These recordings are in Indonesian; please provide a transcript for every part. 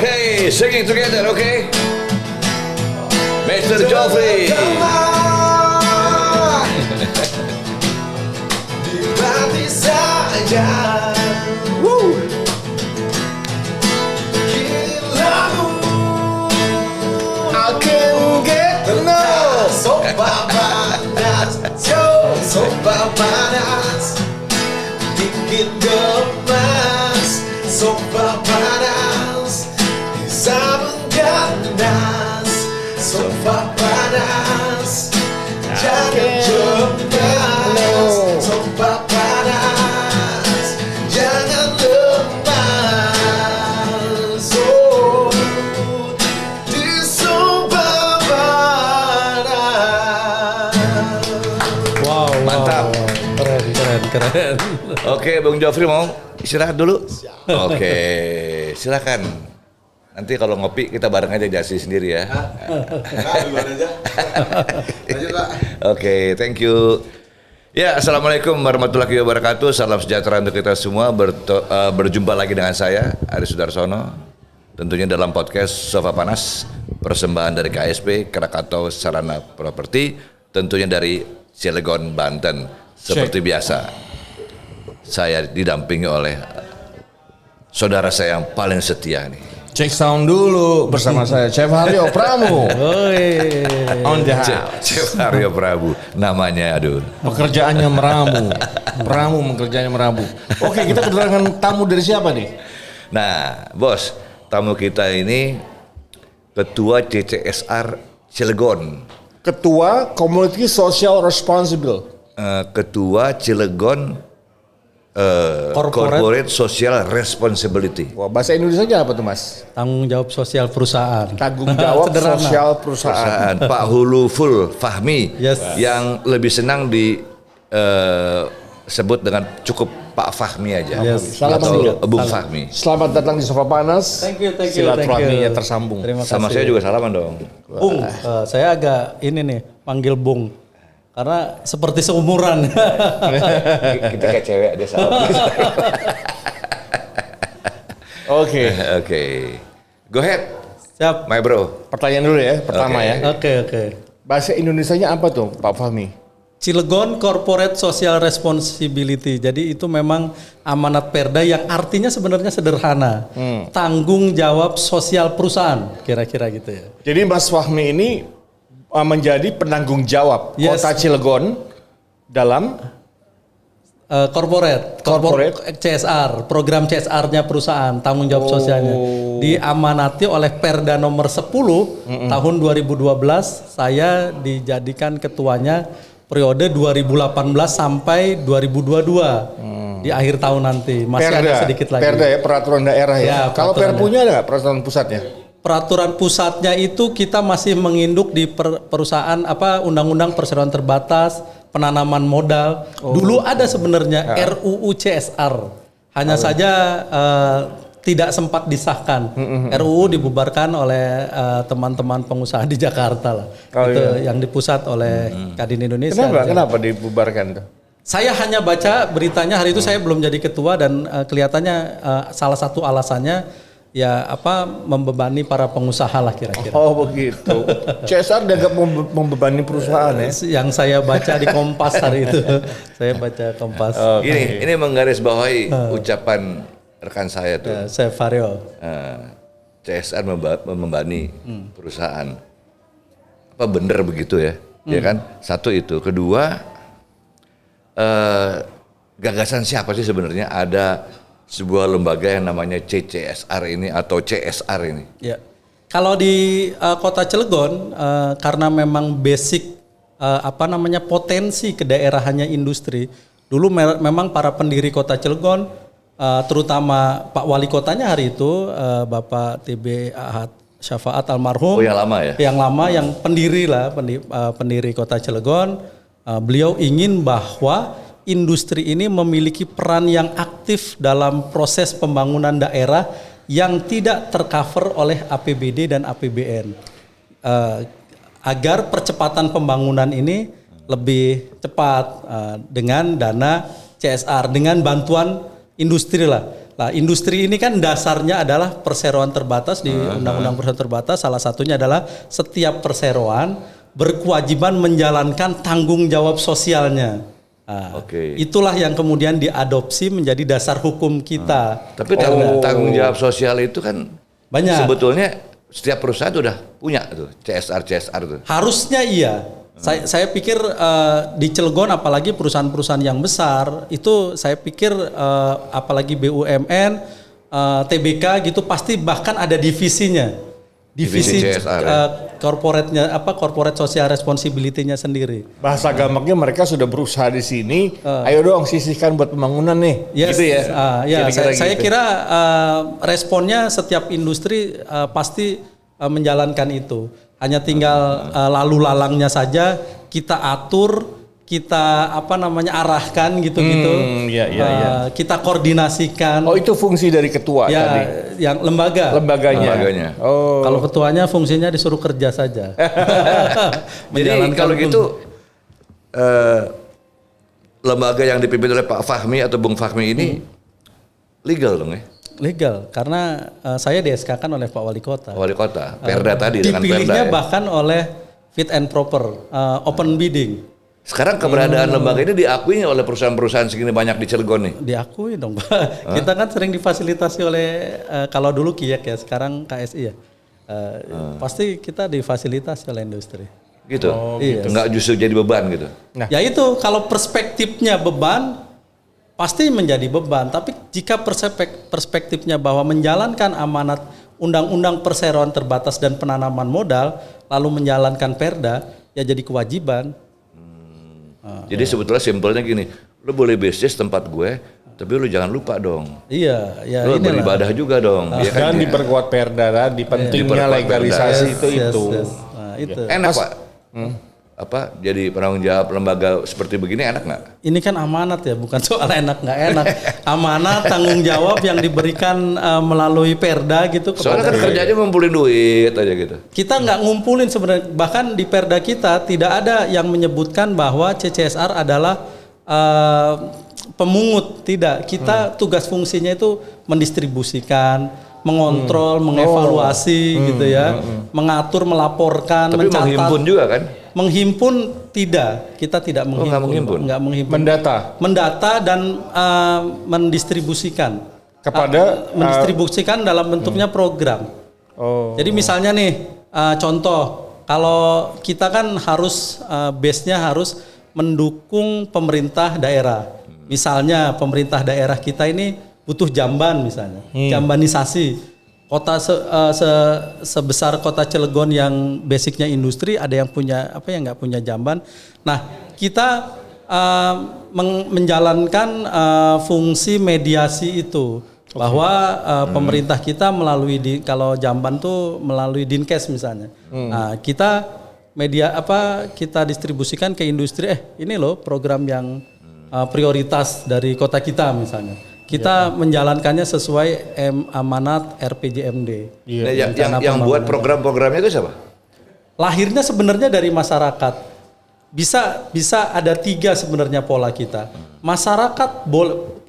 Okay, singing together, okay? Mr. Joffrey. Di mati saja. Woo. Gilamu, I can get enough. Sopa panas, sopa panas. Dikit gemas, sopa panas. Bisa mengganas, sopa panas. Jangan cemas, sopa panas. Jangan lemas, oh, di sopa panas. Wow, Mantap. Keren. Oke, Bung Joffrey mau istirahat dulu? Oke, silakan. Nanti kalau ngopi kita bareng aja Jasi sendiri ya. Duluan aja. Lanjut, Pak. Oke, thank you. Ya, assalamualaikum warahmatullahi wabarakatuh. Salam sejahtera untuk kita semua. Berjumpa lagi dengan saya Aris Sudarsono. Tentunya dalam podcast Sofa Panas, persembahan dari KSP Krakatau Sarana Properti, tentunya dari Cilegon, Banten. Seperti biasa, saya didampingi oleh saudara saya yang paling setia nih. Cek sound dulu bersama saya Chef Haryo Pramu. On the house. Chef Haryo Prabu, namanya aduh. Pekerjaannya meramu. Pramu pekerjaannya meramu. Oke, kita kedatangan tamu dari siapa nih? Nah, bos, tamu kita ini Ketua CCSR Cilegon. Ketua Community Social Responsible. Ketua Cilegon Corporate Social Responsibility. Wah, bahasa Indonesianya apa tuh, Mas? Tanggung jawab sosial perusahaan. Tanggung jawab Sederhana. sosial perusahaan. Pak Huluful Fahmi, Yes. yang lebih senang disebut dengan cukup Pak Fahmi aja. Yes. Salam Atau dulu. Bung Fahmi. Selamat datang di Sofa Panas. Thank you. Silaturahminya tersambung. Terima Sama kasih. saya juga salaman dong. Bung, saya agak ini nih panggil Bung karena seperti seumuran. Kita kayak cewek dia salam. Oke. Oke. Go ahead, Siap. my bro. Pertanyaan dulu ya, pertama Oke. ya. Oke. Bahasa Indonesianya apa tuh, Pak Fahmi? Cilegon Corporate Social Responsibility. Jadi itu memang amanat Perda yang artinya sebenarnya sederhana. Tanggung jawab sosial perusahaan, kira-kira gitu ya. Jadi Mas Fahmi ini menjadi penanggung jawab Yes. Kota Cilegon dalam Corporate CSR, program CSR-nya perusahaan, tanggung jawab sosialnya. Diamanati oleh Perda nomor 10 tahun 2012, saya dijadikan ketuanya periode 2018 sampai 2022. Di akhir tahun nanti, masih ada sedikit lagi. Perda ya, peraturan daerah ya. Ya, Kalau peraturan Perpunya ada nggak peraturan pusatnya? Peraturan pusatnya itu kita masih menginduk di perusahaan Undang-Undang Perseroan Terbatas, penanaman modal. Dulu ada sebenarnya RUU CSR. Hanya saja tidak sempat disahkan. RUU dibubarkan oleh teman-teman pengusaha di Jakarta lah. Yang di pusat oleh Kadin Indonesia. Kenapa dibubarkan tuh? Saya hanya baca beritanya hari itu, saya belum jadi ketua dan kelihatannya salah satu alasannya membebani para pengusaha lah kira-kira. Oh begitu. CSR dianggap membebani perusahaan ya? Yang saya baca di Kompas hari itu. Saya baca Kompas. Ini menggarisbawahi ucapan rekan saya tuh. Chef Haryo. CSR membebani perusahaan. Apa bener begitu ya? Ya kan? Satu itu. Kedua, gagasan siapa sih sebenarnya ada sebuah lembaga yang namanya CCSR ini atau CSR ini? Ya. Kalau di Kota Cilegon, karena memang basic potensi kedaerahannya industri. Dulu memang para pendiri Kota Cilegon, terutama Pak Wali Kotanya hari itu, Bapak TB Ahad Syafaat almarhum. Oh, yang lama ya? Yang lama, yang pendiri Kota Cilegon. Beliau ingin bahwa industri ini memiliki peran yang aktif dalam proses pembangunan daerah yang tidak tercover oleh APBD dan APBN. Agar percepatan pembangunan ini lebih cepat dengan dana CSR, dengan bantuan industri lah. Lah industri ini kan dasarnya adalah perseroan terbatas di Undang-Undang Perseroan Terbatas. Salah satunya adalah setiap perseroan berkewajiban menjalankan tanggung jawab sosialnya. Nah, itulah yang kemudian diadopsi menjadi dasar hukum kita. Tapi tanggung jawab sosial itu kan Banyak. sebetulnya setiap perusahaan sudah punya tuh CSR tuh. Harusnya iya. Saya pikir di Cilegon apalagi perusahaan-perusahaan yang besar itu saya pikir apalagi BUMN, TBK gitu pasti bahkan ada divisinya. Divisi CSR, corporate-nya corporate social responsibility-nya sendiri. Bahasa gampangnya mereka sudah berusaha di sini. Ayo dong sisihkan buat pembangunan nih. Yes, gitu ya. Saya kira responnya setiap industri pasti menjalankan itu. Hanya tinggal lalu lalangnya saja kita atur, kita arahkan gitu-gitu. Kita koordinasikan. Oh, itu fungsi dari ketua tadi. Yang lembaganya. Oh. Kalau ketuanya fungsinya disuruh kerja saja. Jadi kalau gitu lembaga yang dipimpin oleh Pak Fahmi atau Bung Fahmi ini legal dong ya? Legal, karena saya di-SK-kan oleh Pak Wali Kota. Wali Kota, Perda tadi dengan Perda. Dipilihnya ya? bahkan oleh fit and proper, open bidding. Sekarang keberadaan lembaga ini diakui oleh perusahaan-perusahaan segini banyak di Cilegon nih? Diakui dong Pak. Kita kan sering difasilitasi oleh, kalau dulu KIEK ya, sekarang KSI ya. Pasti kita difasilitasi oleh industri. Gitu? Iya. Enggak justru jadi beban gitu? Nah. Ya itu, kalau perspektifnya beban, pasti menjadi beban, tapi jika perspektifnya bahwa menjalankan amanat Undang-Undang Perseroan Terbatas dan Penanaman Modal, lalu menjalankan Perda, ya jadi kewajiban. Jadi sebetulnya simpelnya gini, lu boleh bisnis tempat gue, tapi lu jangan lupa dong. Iya, ya lu beribadah juga dong. Ya kan? Dan diperkuat Perda tadi, pentingnya legalisasi itu. Nah, itu. Enak Pak. Jadi penanggung jawab lembaga seperti begini enak nggak? Ini kan amanat ya, bukan soal enak nggak enak. Amanat tanggung jawab yang diberikan melalui Perda gitu. Soalnya kan kerjanya ngumpulin duit aja gitu. Kita nggak ngumpulin sebenarnya, bahkan di Perda kita tidak ada yang menyebutkan bahwa CCSR adalah pemungut. Tidak, kita tugas fungsinya itu mendistribusikan, mengontrol, mengevaluasi gitu ya, mengatur, melaporkan, tapi mencatat. menghimpun juga kan? Menghimpun tidak, kita tidak menghimpun. Nggak menghimpun. Mendata dan mendistribusikan. Mendistribusikan dalam bentuknya program. Jadi misalnya nih, contoh, kalau kita kan harus base-nya harus mendukung pemerintah daerah. Misalnya pemerintah daerah kita ini butuh jamban misalnya, jambanisasi. Kota sebesar kota Cilegon yang basicnya industri, ada yang punya nggak punya jamban. Nah, kita menjalankan fungsi mediasi itu, bahwa pemerintah kita melalui kalau jamban tuh melalui Dinkes misalnya. Nah, kita kita distribusikan ke industri. Ini loh program yang prioritas dari kota kita misalnya. Kita menjalankannya sesuai amanat RPJMD. Yang buat program-programnya itu siapa? Lahirnya sebenarnya dari masyarakat. Bisa ada 3 sebenarnya pola kita. Masyarakat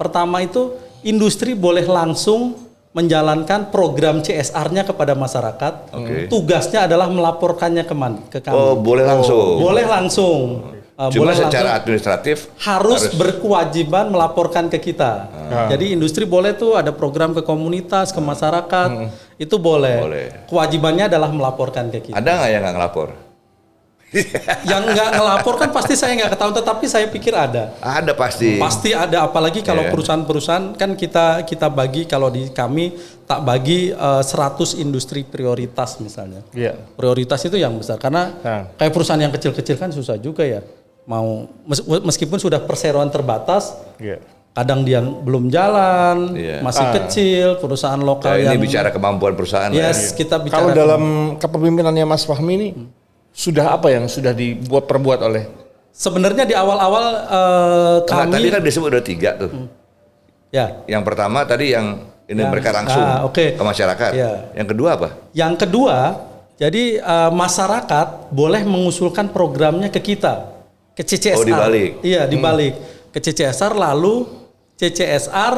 pertama itu industri boleh langsung menjalankan program CSR-nya kepada masyarakat. Tugasnya adalah melaporkannya ke kami. Oh, boleh langsung. Boleh langsung. Cuma secara administratif harus berkewajiban melaporkan ke kita. Jadi industri boleh tuh ada program ke komunitas, ke masyarakat, itu boleh. Kewajibannya adalah melaporkan ke kita. Ada nggak yang nggak ngelapor? Yang nggak ngelapor kan pasti saya nggak ketahuan, tetapi saya pikir ada. Ada pasti. Pasti ada, apalagi kalau perusahaan-perusahaan kan kita bagi, kalau di kami tak bagi 100 industri prioritas misalnya. Prioritas itu yang besar, karena kayak perusahaan yang kecil-kecil kan susah juga ya. Meskipun sudah perseroan terbatas, kadang dia belum jalan, masih kecil, perusahaan lokal ini yang bicara kemampuan perusahaan. Kita bicara kalau dalam kepemimpinannya Mas Fahmi ini sudah apa yang sudah perbuat oleh? Sebenarnya di awal-awal kami tadi kan disebut ada 3 tuh. Yang pertama tadi yang mereka langsung ke masyarakat. Yang kedua apa? Yang kedua, jadi masyarakat boleh mengusulkan programnya ke kita. Ke CCSR. Oh, dibalik. Iya, dibalik. Ke CCSR, lalu CCSR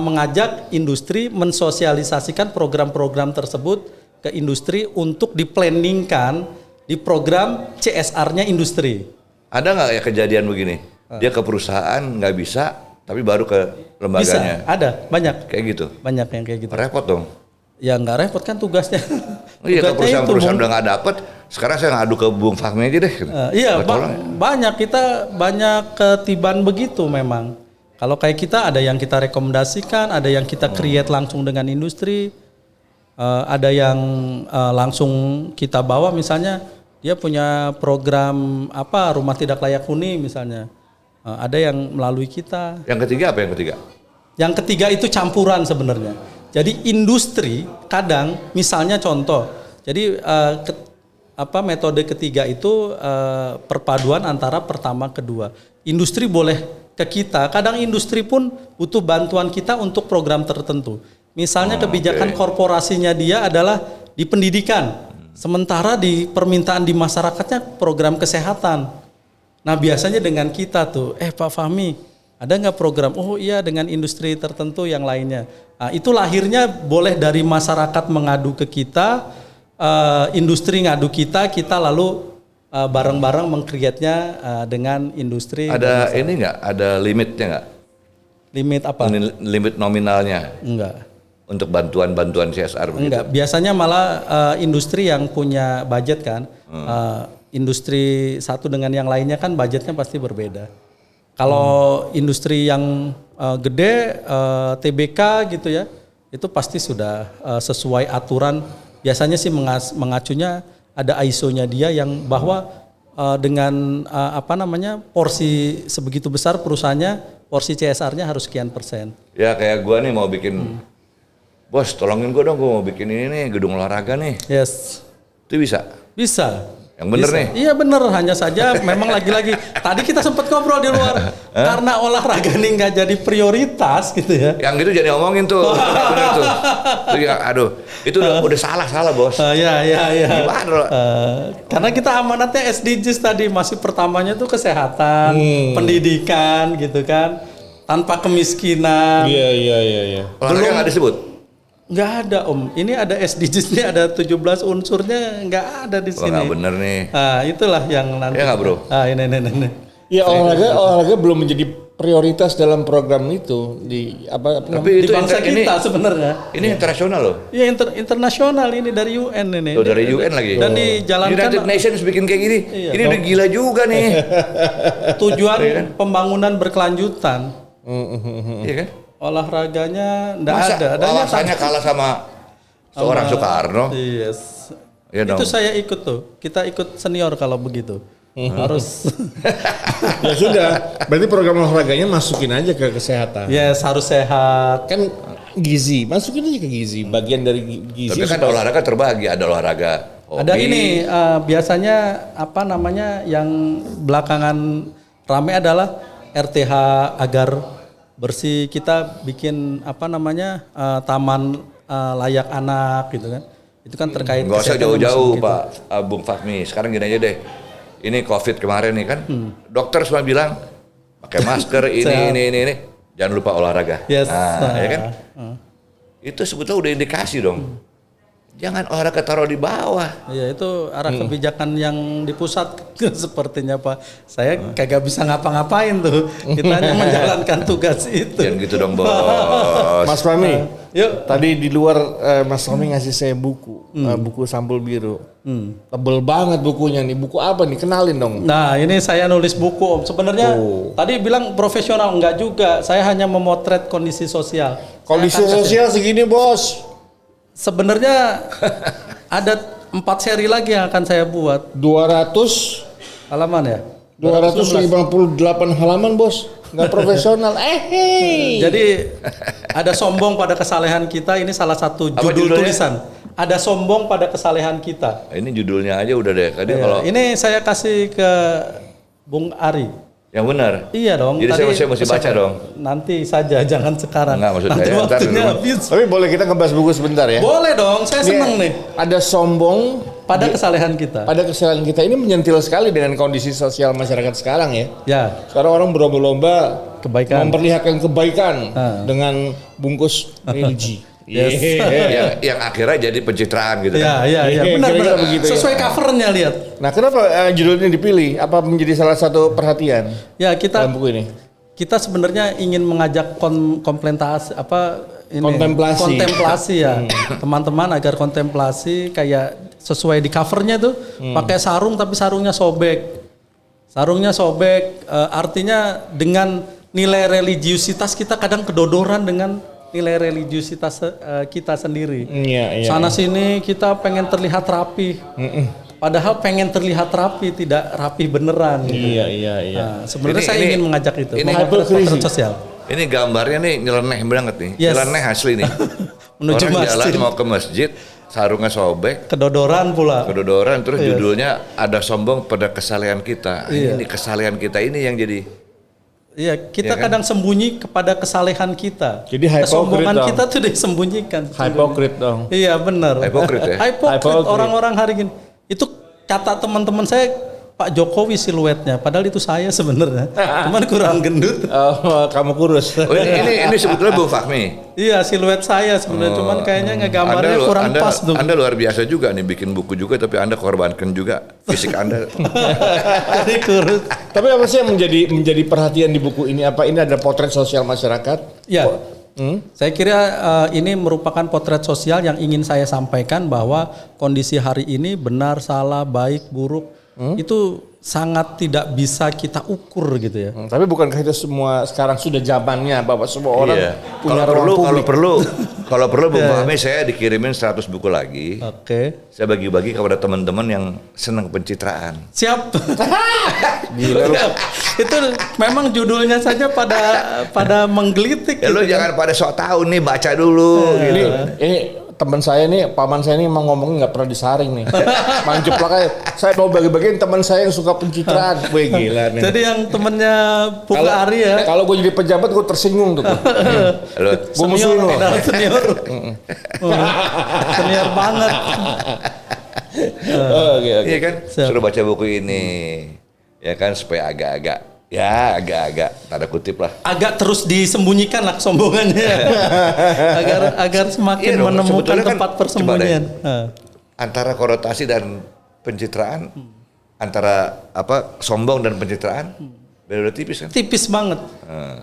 mengajak industri mensosialisasikan program-program tersebut ke industri untuk diplanningkan di program CSR-nya industri. Ada nggak ya kejadian begini? Dia ke perusahaan nggak bisa, tapi baru ke Bisa, lembaganya. ada, banyak. Kayak gitu. Banyak yang kayak gitu. Repot dong. Ya nggak repot kan tugasnya. Iya, ke Tugasnya perusahaan-perusahaan itu, udah nggak dapet, sekarang saya ngadu ke Bung Fahmi aja deh. iya, Buat tolong ya. banyak kita banyak ketiban begitu memang. Kalau kayak kita ada yang kita rekomendasikan, ada yang kita create langsung dengan industri, ada yang langsung kita bawa misalnya dia punya program apa rumah tidak layak huni misalnya, ada yang melalui kita. Yang ketiga apa yang ketiga? Yang ketiga itu campuran sebenarnya. Jadi industri kadang misalnya contoh, jadi metode ketiga itu perpaduan antara pertama kedua. Industri boleh ke kita, kadang industri pun butuh bantuan kita untuk program tertentu. Misalnya kebijakan korporasinya dia adalah di pendidikan, sementara di permintaan di masyarakatnya program kesehatan. Nah biasanya dengan kita tuh, Pak Fahmi, ada nggak program? Oh iya, dengan industri tertentu yang lainnya. Nah, itu lahirnya boleh dari masyarakat mengadu ke kita, industri ngadu kita lalu bareng-bareng meng-create-nya dengan industri. Ada ini nggak? Ada limitnya nggak? Limit apa? Limit nominalnya Enggak. untuk bantuan CSR begitu? Enggak. Biasanya malah industri yang punya budget kan. Industri satu dengan yang lainnya kan budgetnya pasti berbeda. Kalau industri yang gede, TBK gitu ya, itu pasti sudah sesuai aturan. Biasanya sih mengacunya ada ISO-nya dia yang bahwa dengan porsi sebegitu besar perusahaannya, porsi CSR-nya harus sekian persen. Ya kayak gua nih mau bikin, bos tolongin gua dong, gua mau bikin ini nih gedung olahraga nih. Yes. Itu bisa? Bisa. Yang bener Bisa. nih? Iya bener, hanya saja memang lagi-lagi tadi kita sempat ngobrol di luar karena olahraga nih nggak jadi prioritas gitu ya. Yang gitu jadi ngomongin tuh, bener tuh. Itu ya, aduh, itu udah salah bos. Iya. Gimana loh? Karena kita amanatnya SDGs tadi masih pertamanya tuh kesehatan, pendidikan gitu kan, tanpa kemiskinan. Iya. Olahraga nggak disebut? Nggak ada Om, ini ada SDGs-nya ada 17 unsurnya nggak ada di sini. Nggak bener nih. Itulah yang nanti. Ya nggak bro? Ini. Ya olahraga belum menjadi prioritas dalam program itu Tapi Di itu bangsa ini kita sebenarnya. ini internasional loh. Ya internasional ini dari UN ini. Tuh, dari UN lagi. Dan dijalankan United Nations bikin kayak gini. Iya. Ini udah gila juga nih. tujuan pembangunan berkelanjutan. Iya kan? Olahraganya enggak Masa ada. Adanya alasannya kalah sama seorang Soekarno? Yes. Iya dong. Itu saya ikut tuh. Kita ikut senior kalau begitu. Harus. Ya sudah, berarti program olahraganya masukin aja ke kesehatan. Yes, harus sehat. Kan gizi, masukin aja ke gizi, bagian dari gizi. Tapi kan olahraga terbagi, ada olahraga hobi. Ada ini biasanya yang belakangan rame adalah RTH agar bersih. Kita bikin taman layak anak gitu kan. Itu kan terkait Nggak usah kesehatan jauh-jauh gitu. Pak Bung Fahmi. Sekarang gini aja deh. Ini COVID kemarin nih kan. Dokter semua bilang pakai masker ini. Jangan lupa olahraga. Yes. Ya kan? Itu sebetulnya udah indikasi dong. Jangan olahraga taruh di bawah. Iya, itu arah kebijakan yang di pusat sepertinya Pak. Saya kagak bisa ngapa-ngapain tuh. Kita hanya menjalankan tugas itu. Jangan gitu dong bos. Mas Fahmi, Yuk. tadi di luar Mas Fahmi ngasih saya buku, buku sampul biru. Tebel banget bukunya nih. Buku apa nih? Kenalin dong. Nah, ini saya nulis buku Om. Sebenarnya tadi bilang profesional, enggak juga. Saya hanya memotret kondisi sosial. Kondisi sosial segini bos. Sebenarnya ada 4 seri lagi yang akan saya buat. 200 Halaman ya? 258 halaman bos. Nggak profesional. Jadi ada sombong pada kesalehan kita. Ini salah satu Apa judul judulnya? tulisan. Ada sombong pada kesalehan kita. Ini judulnya aja udah deh. Tadi Ya, kalau ini saya kasih ke Bung Ari. yang benar. Iya dong. Jadi saya mesti baca dong. Nanti saja, jangan sekarang. Enggak, maksud nanti saya, ntar waktunya dulu. habis. Tapi boleh kita ngebahas buku sebentar ya? Boleh dong, saya seneng nih. Ada sombong Pada kesalehan kita. pada kesalahan kita ini menyentil sekali dengan kondisi sosial masyarakat sekarang ya. Ya. Sekarang orang berlomba-lomba kebaikan. Memperlihatkan kebaikan dengan bungkus religi. Yes. yang akhirnya jadi pencitraan gitu kan. Iya, benar. Kira-kira begitu ya. Sesuai covernya lihat. Nah, kenapa judul ini dipilih? Apa menjadi salah satu perhatian Ya kita dalam buku ini? kita sebenarnya ingin mengajak kontemplasi ya teman-teman agar kontemplasi kayak sesuai di covernya tuh pakai sarung tapi sarungnya sobek artinya dengan nilai religiusitas kita kadang kedodoran dengan nilai religiusitas kita sendiri. Iya. Sana sini kita pengen terlihat rapi. Padahal pengen terlihat rapi, tidak rapi beneran. Iya. Nah, sebenarnya Ini- saya ini- ingin mengajak itu. ini Memotret hypocrisy. potret sosial. Ini gambarnya nih nyeleneh banget nih. Yes. Nyeleneh asli nih. Menuju Orang jalan masjid. mau ke masjid, sarungnya sobek, Kedodoran pula. kedodoran, terus judulnya ada sombong pada kesalehan kita. Iya. Ini kesalehan kita ini yang jadi Iya, kita Iya kan? kadang sembunyi kepada kesalehan kita. Jadi hypocrite kesombongan dong. kita tuh disembunyikan. Hypocrite dong. Iya benar. Hypocrite ya? Hypocrite Hypocrite. orang-orang hari ini. Itu kata teman-teman saya Pak Jokowi siluetnya. Padahal itu saya sebenarnya. Cuman kurang gendut. Oh, kamu kurus. Oh, ini sebetulnya Bung Fahmi. Iya siluet saya sebenarnya. Cuman kayaknya ngegambarnya kurang pas tuh. Anda luar biasa juga nih bikin buku juga, tapi Anda korbankan juga fisik Anda. Jadi kurus. Tapi apa sih yang menjadi perhatian di buku ini? Apa ini ada potret sosial masyarakat? Ya, saya kira ini merupakan potret sosial yang ingin saya sampaikan bahwa kondisi hari ini benar, salah, baik, buruk itu sangat tidak bisa kita ukur gitu ya. Tapi bukankah itu semua sekarang sudah zamannya bahwa semua orang Iya. punya Kalau ruang publik? kalau perlu Bung Fahmi saya dikirimin 100 buku lagi. Oke. Saya bagi-bagi kepada teman-teman yang senang pencitraan. Siap. Gila lu. Itu memang judulnya saja pada menggelitik. Ya lu gitu kan. jangan pada sok tahu nih, baca dulu gitu. Ini teman saya nih, paman saya nih emang ngomongnya nggak pernah disaring nih. Manjuplak aja. Saya mau bagi-bagiin teman saya yang suka pencitraan. Wih gila nih. Jadi yang temennya Puka Ari ya. Kalau gue jadi pejabat gue tersinggung tuh. Lu Gue musuhin lo. Senior. Senior banget. Oke. Iya kan? Siap. Suruh baca buku ini. Ya kan supaya agak-agak tanda kutip lah. Agak terus disembunyikan lah kesombongannya. agar semakin Iya dong, menemukan sebetulnya kan, tempat coba persembunyian. deh. Antara konotasi dan pencitraan, antara sombong dan pencitraan, beda tipis kan? Tipis banget.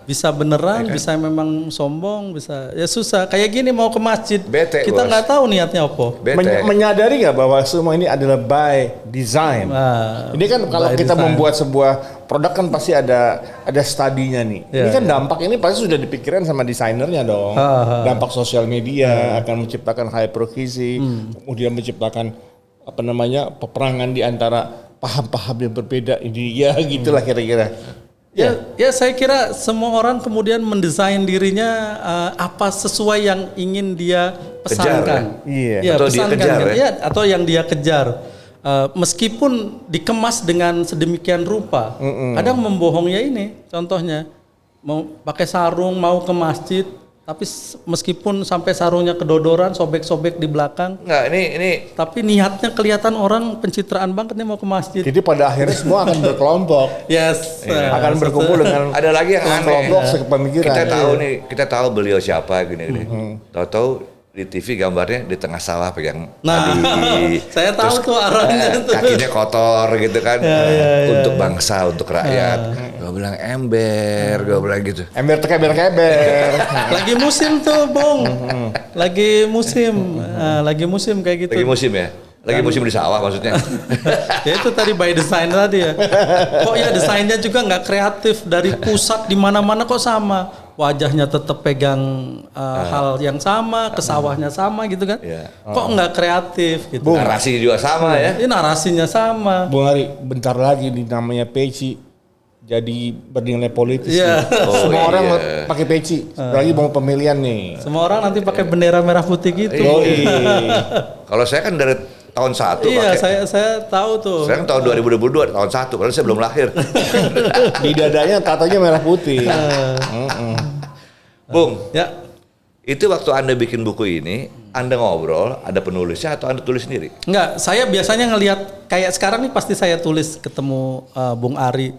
Bisa beneran, bisa memang sombong, bisa ya susah. Kayak gini mau ke masjid, Bete, kita Bos. nggak tahu niatnya apa. Bete. Menyadari nggak bahwa semua ini adalah by design? Nah, Ini kan kalau by kita design. membuat sebuah produk kan pasti ada studinya nih. Ya, Ini kan dampak ini pasti sudah dipikirkan sama desainernya dong. Dampak sosial media akan menciptakan hypocrisy, kemudian menciptakan peperangan di antara paham-paham yang berbeda. Ini ya gitulah kira-kira. Ya, saya kira semua orang kemudian mendesain dirinya apa sesuai yang ingin dia pesankan. Kejar, ya? Iya. Ya, Atau dia pesankan kejar, kan. ya? Ya, atau yang dia kejar. Meskipun dikemas dengan sedemikian rupa, kadang membohong ya ini. Contohnya mau pakai sarung mau ke masjid, tapi meskipun sampai sarungnya kedodoran, sobek-sobek di belakang, Enggak, ini tapi niatnya kelihatan orang pencitraan banget nih mau ke masjid. Jadi pada akhirnya semua akan berkelompok, Yes. akan berkumpul dengan ada lagi yang aneh. kelompok sepemikiran. Kita tahu beliau siapa gini. Tahu-tahu di TV gambarnya di tengah sawah pegang Nah, tali. saya tahu tuh arahnya tuh. Kakinya kotor gitu kan. Untuk bangsa, untuk rakyat. Gue bilang ember, gue bilang gitu. Ember keber-keber. Lagi musim tuh, Bung. Lagi musim. Lagi musim kayak gitu. Lagi musim ya? Lagi musim di sawah maksudnya. Ya itu tadi by design tadi ya. Kok ya desainnya juga nggak kreatif, dari pusat di mana-mana kok sama. Wajahnya tetap pegang hal yang sama, ke sawahnya sama gitu kan. Iya. Kok nggak kreatif gitu. Narasi juga sama ya. Ini narasinya sama. Bung Ari, bentar lagi nih namanya peci jadi bernilai politis. Iya. nih. Oh, Semua iya. orang pakai peci. Lagi mau pemilihan nih. Semua orang nanti pakai bendera merah putih gitu. Yoi. Kalau saya kan dari tahun 1 Iya, pakai. saya tahu tuh. Saya kan tahun 2022 tahun 1 padahal saya belum lahir. Di dadanya tatanya merah putih. Bung, Ya, itu waktu Anda bikin buku ini, Anda ngobrol, ada penulisnya atau Anda tulis sendiri? enggak, saya biasanya ngelihat kayak sekarang nih pasti saya tulis ketemu Bung Ari.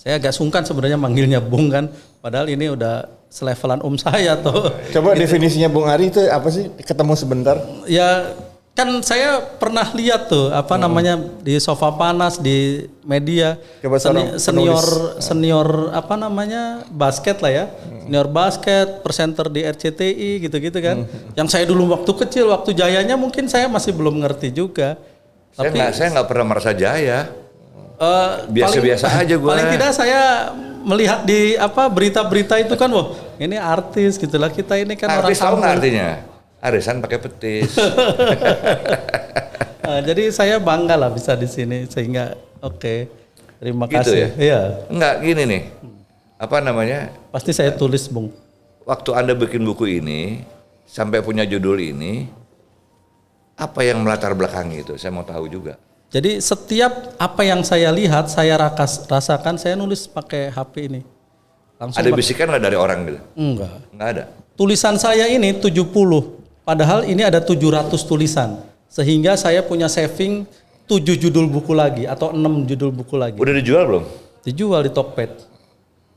Saya agak sungkan sebenarnya manggilnya Bung kan, padahal ini udah selevelan saya tuh. Coba definisinya Bung Ari itu apa sih? Ketemu sebentar. Ya kan saya pernah lihat tuh apa namanya di Sofa Panas di media Coba seorang senior apa namanya basket lah ya, senior basket, presenter di RCTI gitu-gitu kan. Yang saya dulu waktu kecil, waktu jayanya mungkin saya masih belum ngerti juga. Saya nggak pernah merasa jaya. Biasa-biasa aja gue. Paling tidak saya melihat di apa berita-berita itu kan, wah ini artis gitulah, kita ini kan Artis tahu orang nggak kampung. artinya? Arisan pakai petis. Jadi saya bangga lah bisa di sini sehingga oke. Terima Gitu kasih. ya? Iya. Enggak gini nih. Apa namanya? Pasti saya tulis, Bung. Waktu Anda bikin buku ini sampai punya judul ini, apa yang melatar belakangi itu? Saya mau tahu juga. Jadi setiap apa yang saya lihat, saya rasakan, saya nulis pakai HP ini. Langsung Ada bisikan nggak dari orang gitu? Enggak. Nggak ada. Tulisan saya ini 70. Padahal ini ada 700 tulisan. Sehingga saya punya saving 7 judul buku lagi atau 6 judul buku lagi. Udah dijual belum? Dijual di Tokped.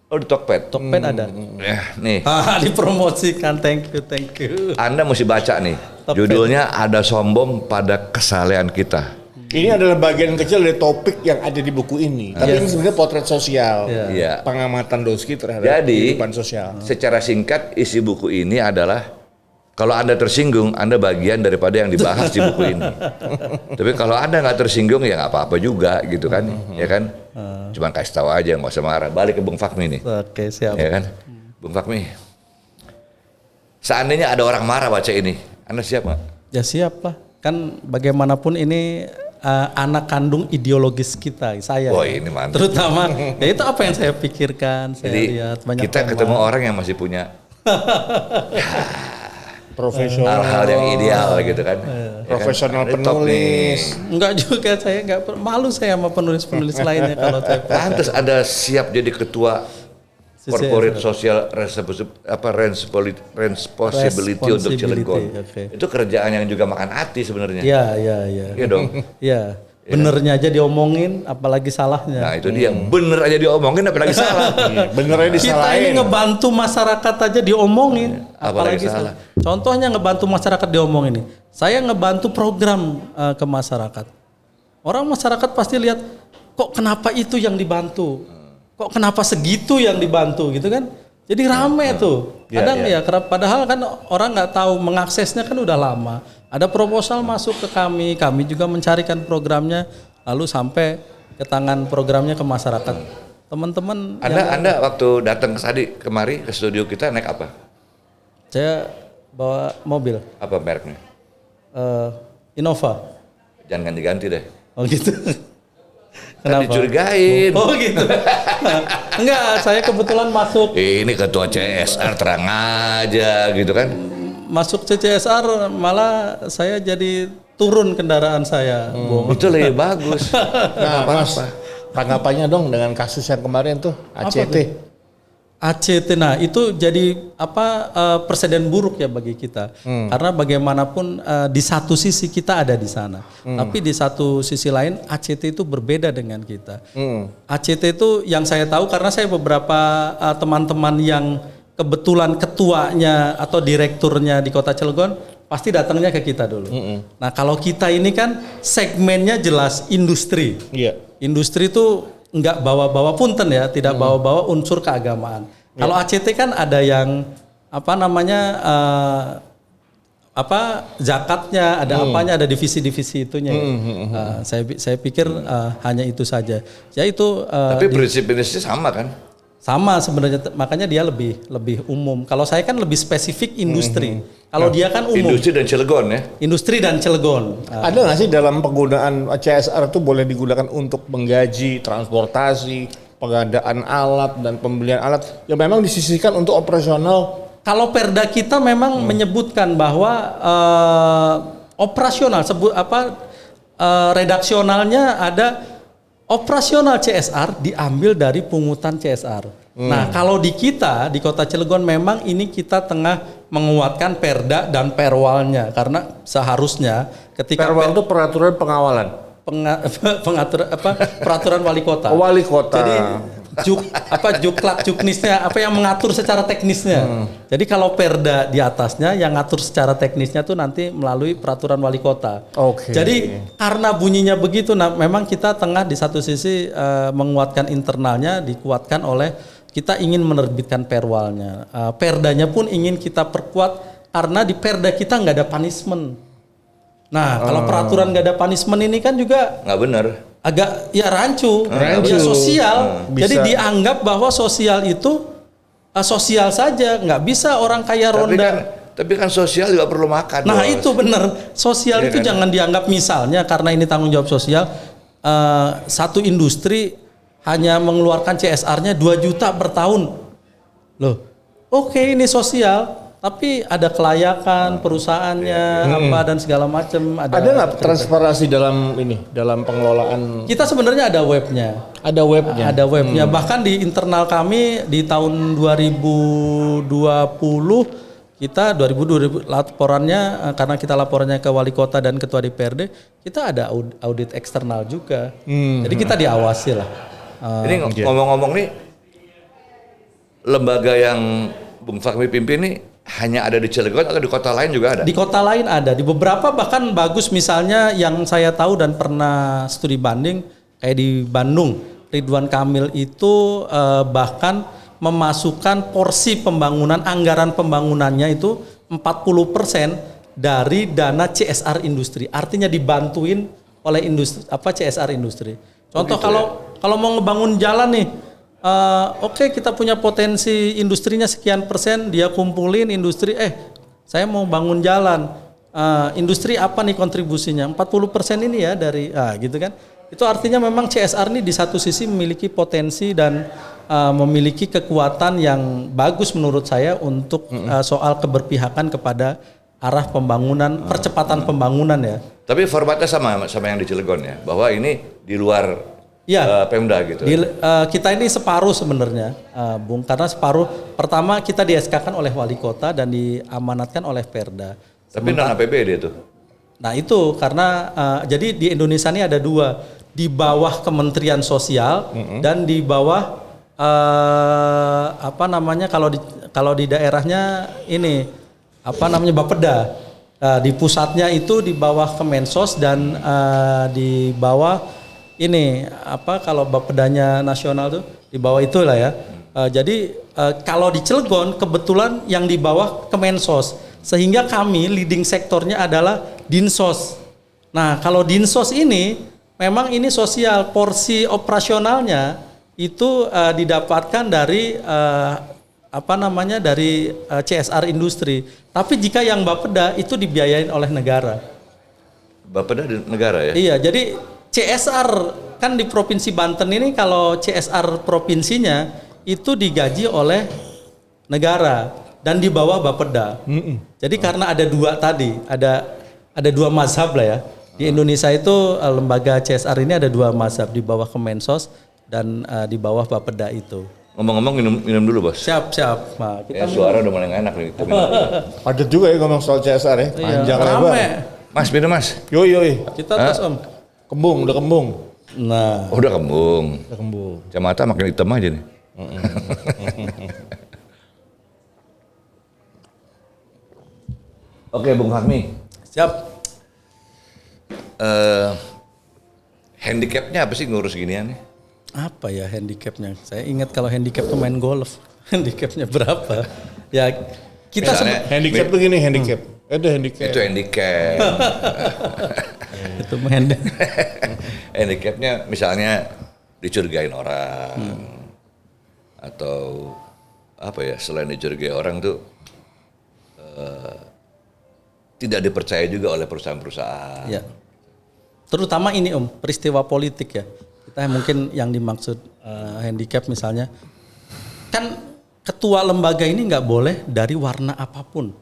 Oh di Tokped. Tokped ada. Ya nih. Dipromosikan, thank you. Anda mesti baca nih. Tokped. Judulnya Ada Sombong Pada Kesalehan Kita. Ini adalah bagian kecil dari topik yang ada di buku ini. Tapi ini sebenarnya potret sosial. Iya. Pengamatan Dostoevsky terhadap Jadi, kehidupan sosial. secara singkat isi buku ini adalah kalau Anda tersinggung, Anda bagian daripada yang dibahas di buku ini. Tapi kalau Anda nggak tersinggung ya nggak apa-apa juga gitu kan, ya kan? Cuman kasih tahu aja, nggak usah marah. Balik ke Bung Fakmi nih, Oke, siap. ya kan? Bung Fakmi, seandainya ada orang marah baca ini, Anda siap nggak? Ya siap lah. Kan bagaimanapun ini anak kandung ideologis kita, saya. Wah, ini mantap. Terutama, ya itu apa yang saya pikirkan, saya Jadi lihat banyak kita yang ketemu orang yang masih punya Profesional. hal-hal yang ideal gitu kan. Ya kan? Profesional Ini top penulis. nih. Enggak juga, saya enggak malu saya sama penulis-penulis lainnya kalau saya Pantes Anda siap jadi ketua corporate social responsibility untuk Cilegon. Oke. Itu kerjaan yang juga makan hati sebenarnya. Iya. Iya dong. Iya. Benernya aja diomongin, apalagi salahnya. Nah itu dia, bener aja diomongin apalagi salah. Benernya Kita disalahin. ini ngebantu masyarakat aja diomongin, apalagi salah. Contohnya ngebantu masyarakat diomongin nih. Saya ngebantu program ke masyarakat. Orang masyarakat pasti lihat, kok kenapa itu yang dibantu? Kok kenapa segitu yang dibantu gitu kan? Jadi rame tuh. Kadang ya, padahal kan orang nggak tahu mengaksesnya kan udah lama. Ada proposal masuk ke kami juga mencarikan programnya, lalu sampai ke tangan programnya ke masyarakat. Teman-teman, Anda waktu datang kemari ke studio kita naik apa? saya bawa mobil Apa mereknya? Innova. Jangan ganti-ganti deh. Oh gitu. Kan dicurigain. Oh gitu. Enggak, saya kebetulan masuk Ini ketua CSR terang aja gitu kan. masuk CCSR, malah saya jadi turun kendaraan saya. Bung. Itu lebih bagus. Nah, Mas, tanggapannya dong dengan kasus yang kemarin tuh ACT. ACT, nah itu jadi presiden buruk ya bagi kita. Karena bagaimanapun di satu sisi kita ada di sana, tapi di satu sisi lain ACT itu berbeda dengan kita. ACT itu yang saya tahu karena saya beberapa teman-teman yang kebetulan ketuanya atau direkturnya di Kota Cilegon pasti datangnya ke kita dulu. Nah kalau kita ini kan segmennya jelas industri. Iya. Industri itu nggak bawa-bawa punten ya, tidak bawa-bawa unsur keagamaan. Kalau ACT kan ada yang zakatnya, ada apanya, ada divisi-divisi itunya. Saya pikir hanya itu saja. Ya itu. Tapi prinsip-prinsipnya sama kan? Sama sebenarnya, makanya dia lebih umum. Kalau saya kan lebih spesifik industri. Kalau dia kan umum. Industri dan Cilegon ya. Industri dan Cilegon. Ada nggak sih dalam penggunaan CSR itu boleh digunakan untuk menggaji, transportasi, pengadaan alat dan pembelian alat yang memang disisihkan untuk operasional? Kalau Perda kita memang menyebutkan bahwa operasional redaksionalnya ada operasional CSR diambil dari pungutan CSR. Nah, kalau di kita di Kota Cilegon memang ini kita tengah menguatkan Perda dan Perwalnya karena seharusnya ketika Perwal itu peraturan pengawalan. pengatur peraturan wali kota. Wali kota. Jadi juklak juknisnya apa yang mengatur secara teknisnya. Jadi kalau perda di atasnya yang ngatur secara teknisnya tuh nanti melalui peraturan wali kota. Oke. Jadi karena bunyinya begitu, nah memang kita tengah di satu sisi menguatkan internalnya, dikuatkan oleh kita ingin menerbitkan perwalnya. Perdanya pun ingin kita perkuat karena di perda kita nggak ada punishment. Nah kalau peraturan nggak ada punishment ini kan juga Nggak benar. agak ya rancu. Rancu. Ya sosial. Bisa. Jadi dianggap bahwa sosial itu sosial saja, nggak bisa orang kaya ronda. Tapi kan sosial juga perlu makan. Nah Bos. itu benar. Sosial Iya itu kan? jangan dianggap misalnya karena ini tanggung jawab sosial. Satu industri hanya mengeluarkan CSR-nya 2 juta per tahun. Loh, oke ini sosial. Tapi ada kelayakan perusahaannya apa dan segala macam. Ada nggak transparansi dalam pengelolaan? Kita sebenarnya ada webnya. Ada webnya. Ada webnya. Bahkan di internal kami di tahun 2020 kita 2000 laporannya karena kita laporannya ke wali kota dan ketua DPRD, kita ada audit eksternal juga. Jadi kita diawasi lah. Ini ngomong-ngomong nih, lembaga yang Bung Fahmi pimpin nih hanya ada di Cilegon atau di kota lain juga ada? Di kota lain ada, di beberapa bahkan bagus, misalnya yang saya tahu dan pernah studi banding kayak di Bandung, Ridwan Kamil itu bahkan memasukkan porsi pembangunan, anggaran pembangunannya itu 40% dari dana CSR industri. Artinya dibantuin oleh industri CSR industri. Contoh kalau mau ngebangun jalan nih, oke, kita punya potensi industrinya sekian persen, dia kumpulin industri, saya mau bangun jalan, industri apa nih kontribusinya? 40% ini ya dari, gitu kan? Itu artinya memang CSR ini di satu sisi memiliki potensi dan memiliki kekuatan yang bagus menurut saya untuk soal keberpihakan kepada arah pembangunan, percepatan pembangunan ya. Tapi formatnya sama yang di Cilegon ya, bahwa ini di luar Pemda gitu. Kita ini separuh sebenarnya, Bung, karena separuh pertama kita di-SK-kan oleh wali kota dan diamanatkan oleh Perda. Tapi non APBD itu. Nah itu karena jadi di Indonesia ini ada 2, di bawah Kementerian Sosial dan di bawah kalau di daerahnya ini Bapeda. Di pusatnya itu di bawah Kemensos dan di bawah ini kalau Bapedanya nasional tuh di bawah itulah ya. Jadi kalau di Cilegon kebetulan yang di bawah Kemensos, sehingga kami leading sektornya adalah Dinsos. Nah kalau Dinsos ini memang ini sosial, porsi operasionalnya itu didapatkan dari dari CSR industri. Tapi jika yang Bapeda itu dibiayain oleh negara. Bapeda di negara ya? Iya, jadi CSR kan di Provinsi Banten ini kalau CSR provinsinya itu digaji oleh negara dan di bawah Bapeda. Jadi karena ada 2 tadi, ada 2 mazhab lah ya. Di Indonesia itu lembaga CSR ini ada 2 mazhab, di bawah Kemensos dan di bawah Bapeda itu. Ngomong-ngomong minum dulu bos. Siap. Nah, kita Suara udah mulai enak nih. Ada juga ya ngomong soal CSR ya, panjang lebar. rame. Mas minum mas. Yoi. Kita tes Om. Udah kembung. Nah, Udah kembung. Udah kembung. Kacamata makin hitam aja nih. Oke Bung Fahmi. siap. Handicapnya apa sih ngurus ginian nih? Apa ya handicapnya? Saya ingat kalau handicap tuh main golf. Handicapnya berapa? Ya kita Misalnya, Handicap tuh gini, handicap. Ada handicap. itu handicap. itu handicap. Handicapnya misalnya dicurigain orang atau apa ya, selain dicurigai orang tuh tidak dipercaya juga oleh perusahaan-perusahaan. Ya. Terutama ini Om, peristiwa politik ya. Kita mungkin yang dimaksud handicap misalnya, kan ketua lembaga ini nggak boleh dari warna apapun.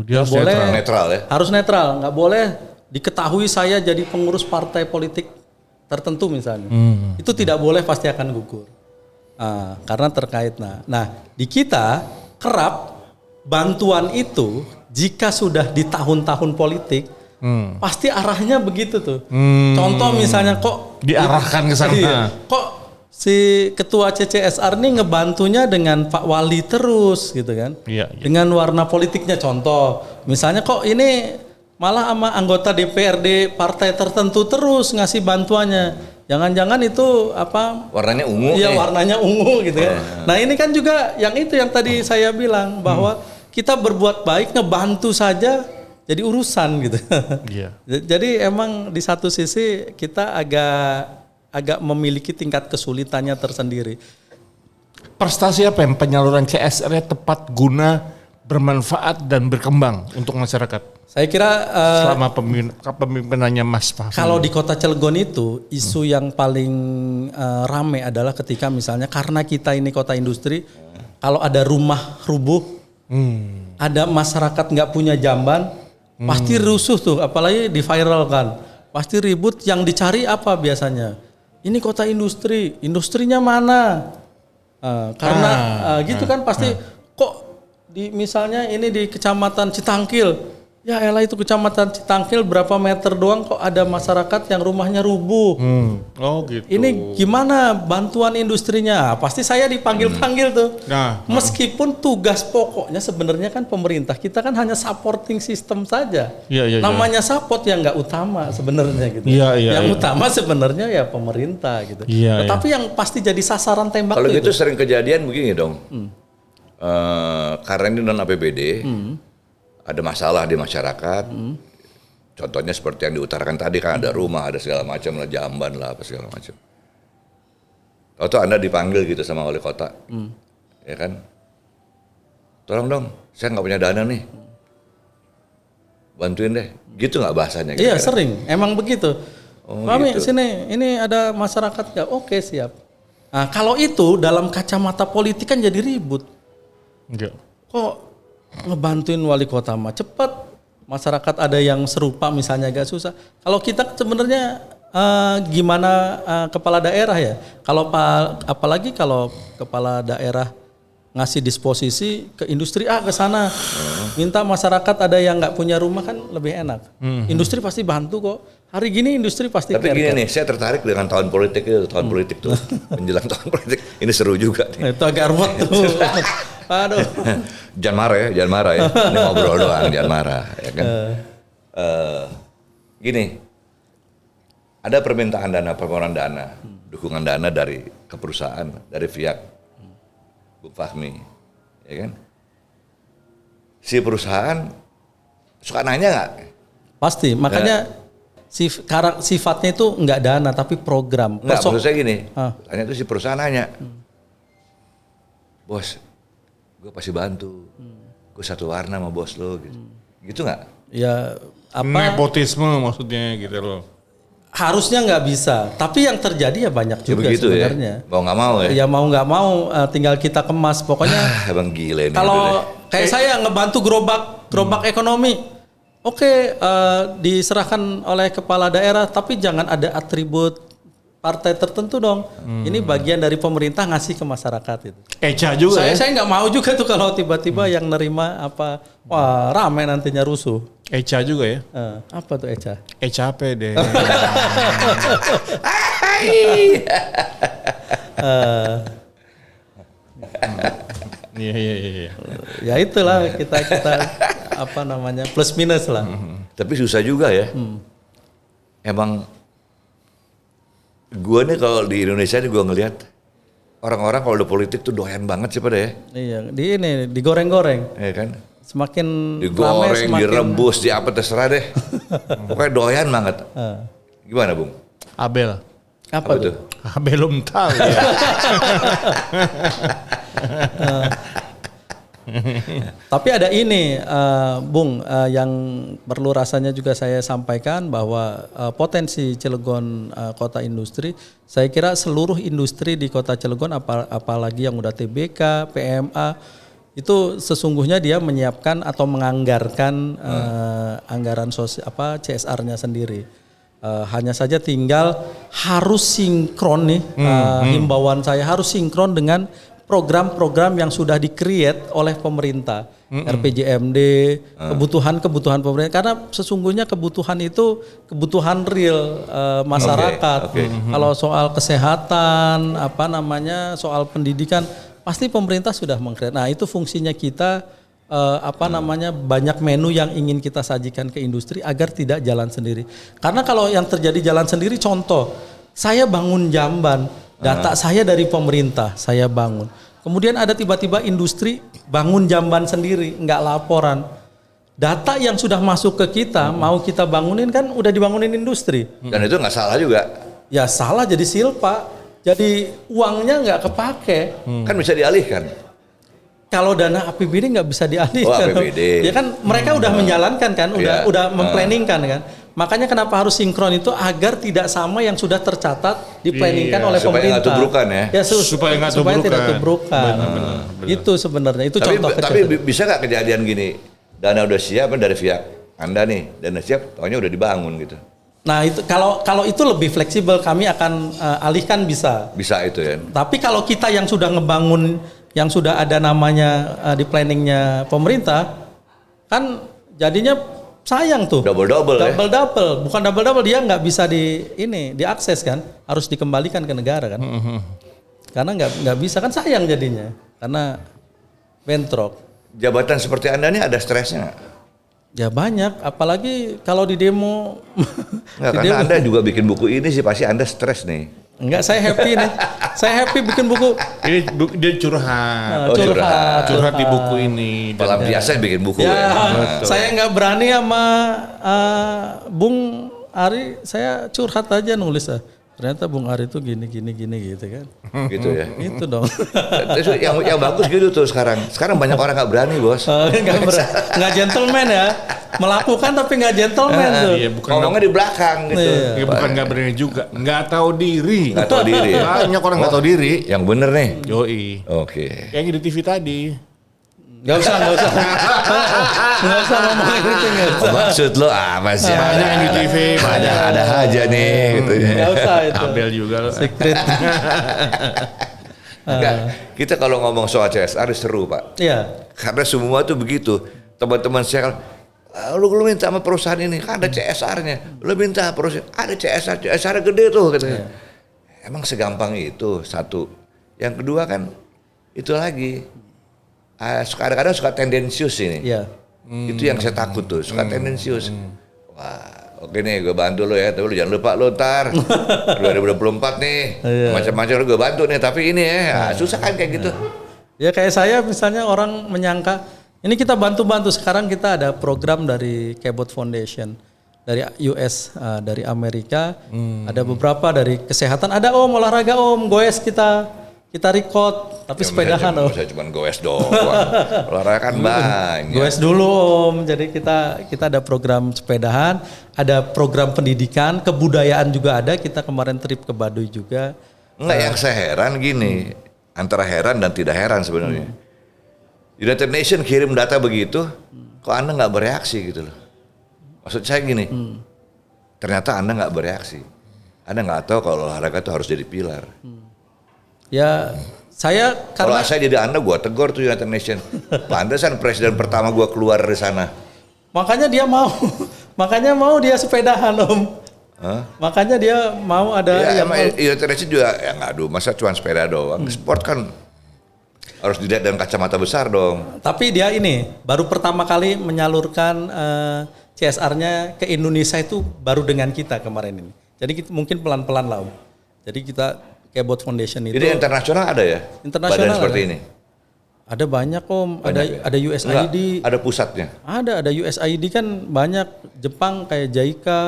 Dia Nggak boleh netral ya? Harus netral, nggak boleh diketahui saya jadi pengurus partai politik tertentu misalnya. Itu tidak boleh, pasti akan gugur. Karena terkait. Nah di kita kerap bantuan itu jika sudah di tahun-tahun politik pasti arahnya begitu tuh. Contoh misalnya kok Diarahkan ke sana. Iya, kok si ketua CCSR nih ngebantunya dengan Pak Wali terus gitu kan. Iya. Dengan warna politiknya, contoh misalnya kok ini malah sama anggota DPRD partai tertentu terus ngasih bantuannya. Jangan-jangan itu apa? Warnanya ungu. Iya, nih. warnanya ungu gitu kan. Nah, ini kan juga yang itu yang tadi saya bilang bahwa kita berbuat baik ngebantu saja jadi urusan gitu. Iya. Jadi emang di satu sisi kita agak memiliki tingkat kesulitannya tersendiri. Prestasi apa yang penyaluran CSR tepat guna, bermanfaat dan berkembang untuk masyarakat? Saya kira Selama kepemimpinannya Mas Fahmi. kalau di Kota Cilegon itu isu yang paling rame adalah ketika misalnya karena kita ini kota industri, kalau ada rumah rubuh, ada masyarakat nggak punya jamban, pasti rusuh tuh, apalagi di viral kan, pasti ribut. Yang dicari apa biasanya? Ini kota industri, industrinya mana? Karena gitu kan pasti kok di misalnya ini di Kecamatan Citangkil. Ya elah itu Kecamatan Citangkil berapa meter doang kok ada masyarakat yang rumahnya rubuh. Oh gitu. Ini gimana bantuan industrinya? Pasti saya dipanggil-panggil tuh. Nah, Meskipun tugas pokoknya sebenarnya kan pemerintah, kita kan hanya supporting system saja. Iya. Namanya support yang nggak utama sebenarnya gitu. Iya, Yang utama sebenarnya ya pemerintah gitu. Iya, Tetapi yang pasti jadi sasaran tembak Kalau tuh gitu itu. sering kejadian begini dong. Karena ini non APBD, ada masalah di masyarakat. Contohnya seperti yang diutarakan tadi kan ada rumah, ada segala macam lah, jamban lah, apa segala macam. Tahu Anda dipanggil gitu sama wali kota, ya kan? Tolong dong, saya nggak punya dana nih, bantuin deh. Gitu nggak bahasanya? Iya kira-kira? sering, emang begitu. Mami gitu. sini, ini ada masyarakat nggak? Oke siap. Nah kalau itu dalam kacamata politik kan jadi ribut. Enggak. Kok ngebantuin wali kota mah cepet, masyarakat ada yang serupa misalnya agak susah. Kalau kita sebenarnya gimana kepala daerah ya? Kalau apalagi kalau kepala daerah ngasih disposisi ke industri ke sana, minta masyarakat ada yang nggak punya rumah kan lebih enak. Industri pasti bantu kok. Hari gini industri pasti Tapi care. gini nih, saya tertarik dengan tahun politik itu, tahun politik tuh, menjelang tahun politik. Ini seru juga nih. Nah, itu agak ruwet tuh. Aduh. Jangan marah ya. Ini ngobrol doang, jangan marah. Ya kan? Gini, ada permintaan permohonan dana, dukungan dana dari ke perusahaan, dari pihak Bung Fahmi, ya kan? Si perusahaan suka nanya nggak? Pasti, makanya sifatnya itu nggak dana tapi program. Nggak, maksud saya gini, tanya tuh si perusahaan nanya, bos, gue pasti bantu, gue satu warna sama bos lo, gitu nggak? Ya apa? Nepotisme maksudnya gitu loh. Harusnya nggak bisa, tapi yang terjadi ya banyak juga begitu sebenarnya. Ya, mau nggak mau ya. Ya mau nggak mau, tinggal kita kemas. Pokoknya Abang gila ini. kalau kayak saya ngebantu gerobak ekonomi, oke, diserahkan oleh kepala daerah, tapi jangan ada atribut partai tertentu dong. Ini bagian dari pemerintah ngasih ke masyarakat itu. Eca juga Saya nggak mau juga tuh kalau tiba-tiba yang nerima apa, wah ramai nantinya rusuh. Eca juga ya. Apa tuh Eca? Capek deh. Iya. Ya itulah kita apa namanya plus minus lah. Tapi susah juga ya. Emang gue nih kalau di Indonesia nih gue ngelihat orang-orang kalau udah politik tuh doyan banget sih pada ya. Iya, digoreng-goreng. Ya kan? Semakin Digoreng, rame, semakin direbus, di apa terserah deh. Pokoknya doyan banget. Gimana Bung? Abel. apa tuh? Belum tahu ya. Tapi ada ini, Bung, yang perlu rasanya juga saya sampaikan bahwa potensi Cilegon kota industri, saya kira seluruh industri di kota Cilegon, apalagi yang udah TBK, PMA, itu sesungguhnya dia menyiapkan atau menganggarkan anggaran sosial CSR-nya sendiri. Hanya saja tinggal harus sinkron nih, himbauan saya harus sinkron dengan program-program yang sudah di-create oleh pemerintah, RPJMD, kebutuhan-kebutuhan pemerintah. Karena sesungguhnya kebutuhan itu kebutuhan real masyarakat. Kalau soal kesehatan, soal pendidikan, pasti pemerintah sudah meng-create. Nah, itu fungsinya kita banyak menu yang ingin kita sajikan ke industri agar tidak jalan sendiri. Karena kalau yang terjadi jalan sendiri, contoh, saya bangun jamban, data saya dari pemerintah, saya bangun. Kemudian ada tiba-tiba industri bangun jamban sendiri, nggak laporan. Data yang sudah masuk ke kita, mau kita bangunin kan udah dibangunin industri. Dan itu nggak salah juga. Ya salah jadi silpa, jadi uangnya nggak kepake. Kan bisa dialihkan. Kalau dana APBD nggak bisa dialihkan. Oh, APBD. Ya kan mereka udah menjalankan kan, udah memplanningkan kan. Makanya kenapa harus sinkron itu agar tidak sama yang sudah tercatat diplanningkan oleh supaya pemerintah. Supaya nggak tubrukan ya. Supaya nggak supaya tubrukan. tidak tubrukan. Benar. Itu sebenarnya itu contoh kecil. Tapi bisa nggak kejadian gini, dana udah siap dari pihak Anda nih, dana siap, taunya udah dibangun gitu. Nah itu kalau itu lebih fleksibel kami akan alihkan bisa. Bisa itu ya. Tapi kalau kita yang sudah ngebangun, yang sudah ada namanya di planningnya pemerintah, kan jadinya sayang tuh. Double-double ya. Bukan double-double, dia nggak bisa diakses kan, harus dikembalikan ke negara kan. Karena nggak bisa kan, sayang jadinya. Karena bentrok. Jabatan seperti Anda nih ada stresnya nggak? Ya banyak, apalagi kalau di demo. Nggak, karena Anda juga bikin buku ini sih pasti Anda stres nih. Enggak, saya happy nih. Saya happy bikin buku. Ini dia curhat. Curhat di buku ini. Malam biasa bikin buku Ya, ya. saya nggak berani sama Bung Ari, saya curhat aja nulis. Ternyata Bung Ari itu gini gitu kan. Gitu ya. Itu dong. Terus yang bagus gitu tuh sekarang. Sekarang banyak orang nggak berani, Bos. Nggak gentleman ya. Melakukan tapi nggak gentleman tuh. Iya, bukan Ngomongnya di belakang gitu. Iya. Ya, bukan nggak berani juga, nggak tahu diri. Nggak tahu diri. Banyak orang nggak tahu diri. Yang bener nih. Yoi. Oke. Yang di TV tadi. Nggak usah. Nggak usah ngomong gitu, nggak usah. Oh, maksud lo apa sih? Banyak yang di TV, banyak. Ada aja nih gitu ya. Nggak usah itu. Abel juga. Secret. Enggak, kita kalau ngomong soal CSR seru, Pak. Iya. Karena semua tuh begitu. Teman-teman saya lu minta sama perusahaan ini kan ada CSR-nya. Lu minta perusahaan ada CSR gede tuh katanya. Emang segampang itu satu. Yang kedua kan itu lagi kadang-kadang suka tendensius ini. Iya. Itu yang saya takut tuh, suka tendensius. Wah, oke nih gue bantu lo ya, tapi lu jangan lupa lo ntar 2024 nih, macam-macam gue bantu nih, tapi ini ya susah kan kayak gitu. Ya kayak saya misalnya orang menyangka, ini kita bantu-bantu, sekarang kita ada program dari Cabot Foundation, dari US, dari Amerika, ada beberapa dari kesehatan, ada om olahraga om, goes kita record, tapi sepedahan om. Saya cuma goes doang, olahraga kan banyak. Goes dulu om, jadi kita ada program sepedahan, ada program pendidikan, kebudayaan juga ada, kita kemarin trip ke Baduy juga. Enggak, yang saya heran gini, antara heran dan tidak heran sebenarnya. United Nations kirim data begitu, kok Anda nggak bereaksi gitu loh. Maksud saya gini, ternyata Anda nggak bereaksi. Anda nggak tahu kalau olahraga itu harus jadi pilar. Ya saya Kalau karena saya jadi Anda, gua tegur tuh United Nations. Pantesan presiden pertama gua keluar dari sana. makanya dia mau dia sepedahan om. Hah? Makanya dia mau ada Ya, yang United Nations juga, ya ngadu, masa cuma sepeda doang. Sport kan harus dilihat dengan kacamata besar dong. tapi dia ini baru pertama kali menyalurkan CSR-nya ke Indonesia itu baru dengan kita kemarin ini. Jadi mungkin pelan-pelan lah om. Jadi kita Cabot Foundation itu. Jadi internasional ada ya? Internasional Badan seperti ada. ini? Ada banyak om, Banyak ya? ada USAID. Enggak, ada pusatnya? Ada USAID kan banyak, Jepang kayak JICA,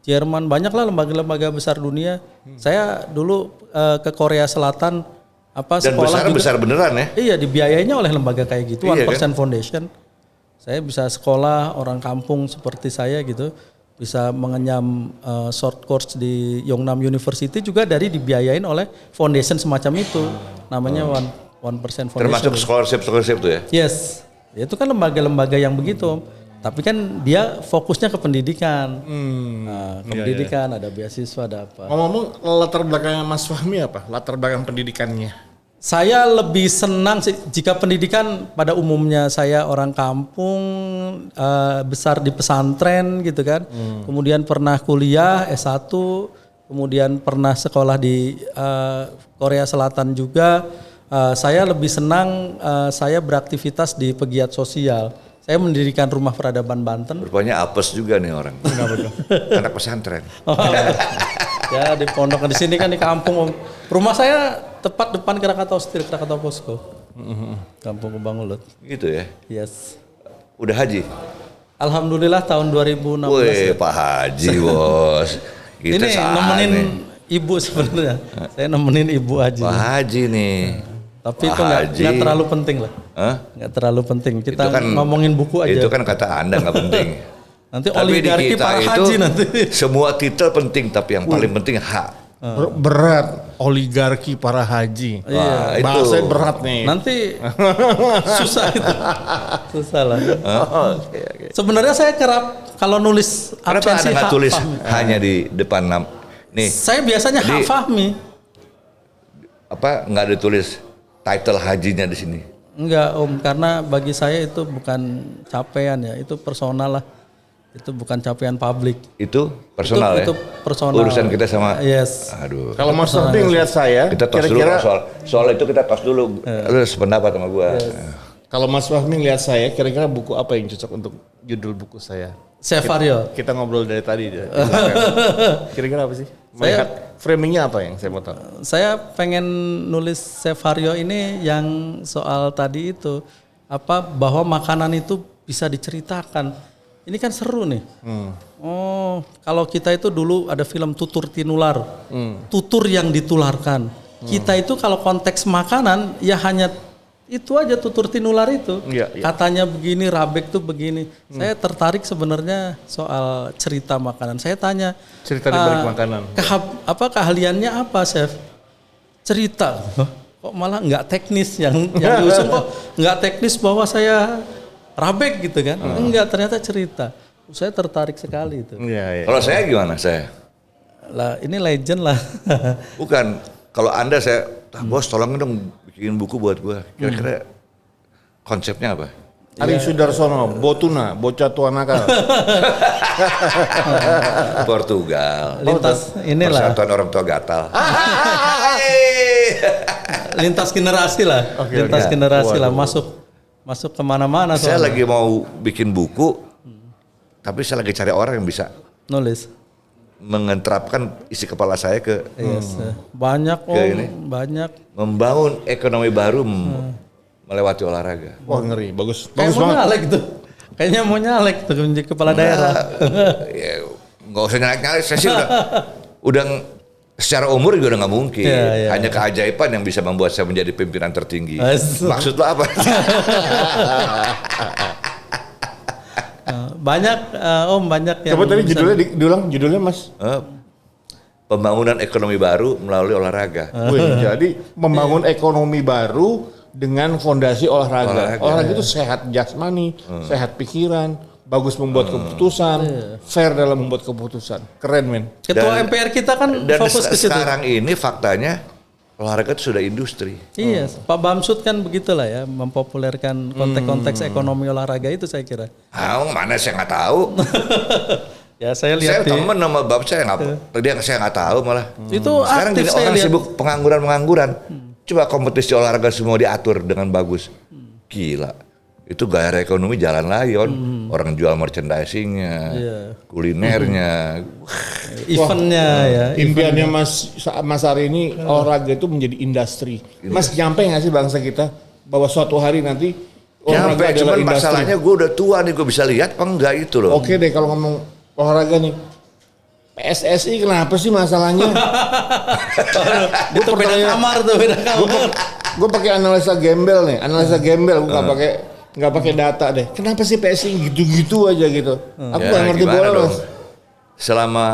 Jerman, banyak lah lembaga-lembaga besar dunia. Saya dulu ke Korea Selatan Dan sekolah besar beneran ya? Iya, dibiayainya oleh lembaga kayak gitu, Iya, 1% Foundation. Saya bisa sekolah orang kampung seperti saya gitu, bisa mengenyam short course di Yongnam University juga dari dibiayain oleh foundation semacam itu. Namanya 1% Foundation. Termasuk scholarship tuh ya? Yes, itu kan lembaga-lembaga yang begitu. Tapi kan dia fokusnya ke pendidikan. Ke pendidikan, ada beasiswa, ada apa. Ngomong-ngomong, latar belakang Mas Fahmi apa? Latar belakang pendidikannya? Saya lebih senang sih jika pendidikan pada umumnya saya orang kampung besar di pesantren gitu kan. Kemudian pernah kuliah S1, kemudian pernah sekolah di Korea Selatan juga. Saya lebih senang saya beraktivitas di pegiat sosial. Saya mendirikan Rumah Peradaban Banten. Rupanya apes juga nih orang. Anak pesantren. Ya di pondok di sini kan di kampung. Rumah saya tepat depan Krakatau Steel, Krakatau Posko. Kampung Kebang Ulut. Gitu ya. Yes. Udah haji? Alhamdulillah tahun 2016. Wih, Pak Haji, Bos. Kita Ini saat nemenin nih. ibu sebenarnya. Saya nemenin ibu Pak aja. Haji nih. Tapi Pak itu Haji. nggak terlalu penting lah. Hah? Nggak terlalu penting. Kita Itu kan- ngomongin buku aja. Itu kan kata Anda nggak penting. Nanti Tapi di oligarki kita para itu haji nanti. semua titel penting, tapi yang paling penting hak. Berat oligarki para haji. Wah, itu. Bahasanya berat nih. Nanti susah itu. Susah lah. Oke. Sebenarnya saya kerap kalau nulis Kenapa absensi Anda nggak hak tulis fahmi. hanya di depan nih? Saya biasanya Jadi- hak fahmi. Apa nggak ditulis title hajinya di sini? Enggak Om, karena bagi saya itu bukan capaian ya, itu personal lah. Itu bukan capaian publik. Itu personal Itu ya? personal. Urusan kita sama. Yes. Aduh. Kalau Mas Fahmi ngeliat saya, Kita tos dulu kira-kira soal itu kita tos dulu. Lu sependapat sama gua. kalau Mas Fahmi ngeliat saya, kira-kira buku apa yang cocok untuk judul buku saya? Chef Aryo. Kita ngobrol dari tadi. Kira-kira apa sih? Melihat framingnya apa yang saya mau tahu? Saya pengen nulis Chef Aryo ini yang soal tadi itu apa bahwa makanan itu bisa diceritakan. Ini kan seru nih. Oh, kalau kita itu dulu ada film Tutur Tinular. Tutur yang ditularkan. Kita itu kalau konteks makanan ya hanya itu aja tutur tinular itu. Iya, iya. Katanya begini, Rabek tuh begini. Saya tertarik sebenarnya soal cerita makanan. Saya tanya Cerita di balik makanan. Keahliannya apa, Chef? Cerita. Hah? Kok malah nggak teknis yang diusung kok nggak teknis bahwa saya Rabek gitu kan? Enggak, ternyata cerita. Saya tertarik sekali itu. Iya, iya. Kalau saya gimana saya? Lah ini legend lah. Bukan. Kalau Anda saya, Bos tolongin dong bikin buku buat gua. Kira-kira konsepnya apa? Ari Sudarsono, Botuna, bocah tua nakal. Portugal. Lintas inilah. Persatuan Orang Tua Gatal. Lintas generasi lah. Oke, Lintas oke. generasi lah masuk kemana-mana Saya soalnya. lagi mau bikin buku, tapi saya lagi cari orang yang bisa nulis. mengentrapkan isi kepala saya ke Yes. Banyak ini. banyak. membangun ekonomi baru melewati olahraga. Wah ngeri, bagus. Kayak Bagus mau banget. nyalek tuh. Kayaknya mau nyalek tuh menjadi kepala daerah. Ya, nggak usah nyalek-nyalek, saya sih udah secara umur juga udah nggak mungkin. Iya, iya. Hanya keajaiban yang bisa membuat saya menjadi pimpinan tertinggi. Asu. Maksud lo apa? Banyak Om, banyak yang Coba tadi bisa- judulnya diulang, judulnya Mas. Pembangunan ekonomi baru melalui olahraga. Wih, jadi membangun ekonomi baru dengan fondasi olahraga. Olahraga itu sehat jasmani, sehat pikiran, bagus membuat keputusan, fair dalam membuat keputusan. Keren men. Ketua Dan- MPR kita kan Dan fokus ke situ. sekarang ini faktanya olahraga itu sudah industri. Iya, Pak Bamsud kan begitulah ya, mempopulerkan konteks-konteks ekonomi olahraga itu saya kira. Mana saya nggak tahu. Ya saya Saya lihat di temen sama bapak saya nggak, dia saya nggak tahu malah. itu Sekarang aktif gini saya orang lihat. sibuk pengangguran. Coba kompetisi olahraga semua diatur dengan bagus. Gila. Itu gairah ekonomi jalan lagi on. Orang jual merchandisingnya, Iya. kulinernya. Eventnya ya. Impiannya Mas Ari ini olahraga itu menjadi industri. Mas nyampe nggak sih bangsa kita bahwa suatu hari nanti Nyampe, olahraga cuman adalah industri? masalahnya gue udah tua nih, gue bisa lihat apa enggak itu loh. Oke deh kalau ngomong olahraga nih. PSSI kenapa sih masalahnya? Itu beda kamar tuh, beda kamar. Gue pakai analisa gembel nih, gue nggak pakai data deh. Kenapa sih PSI gitu-gitu aja gitu? Aku Ya, nggak ngerti gimana bola dong? Mas. Selama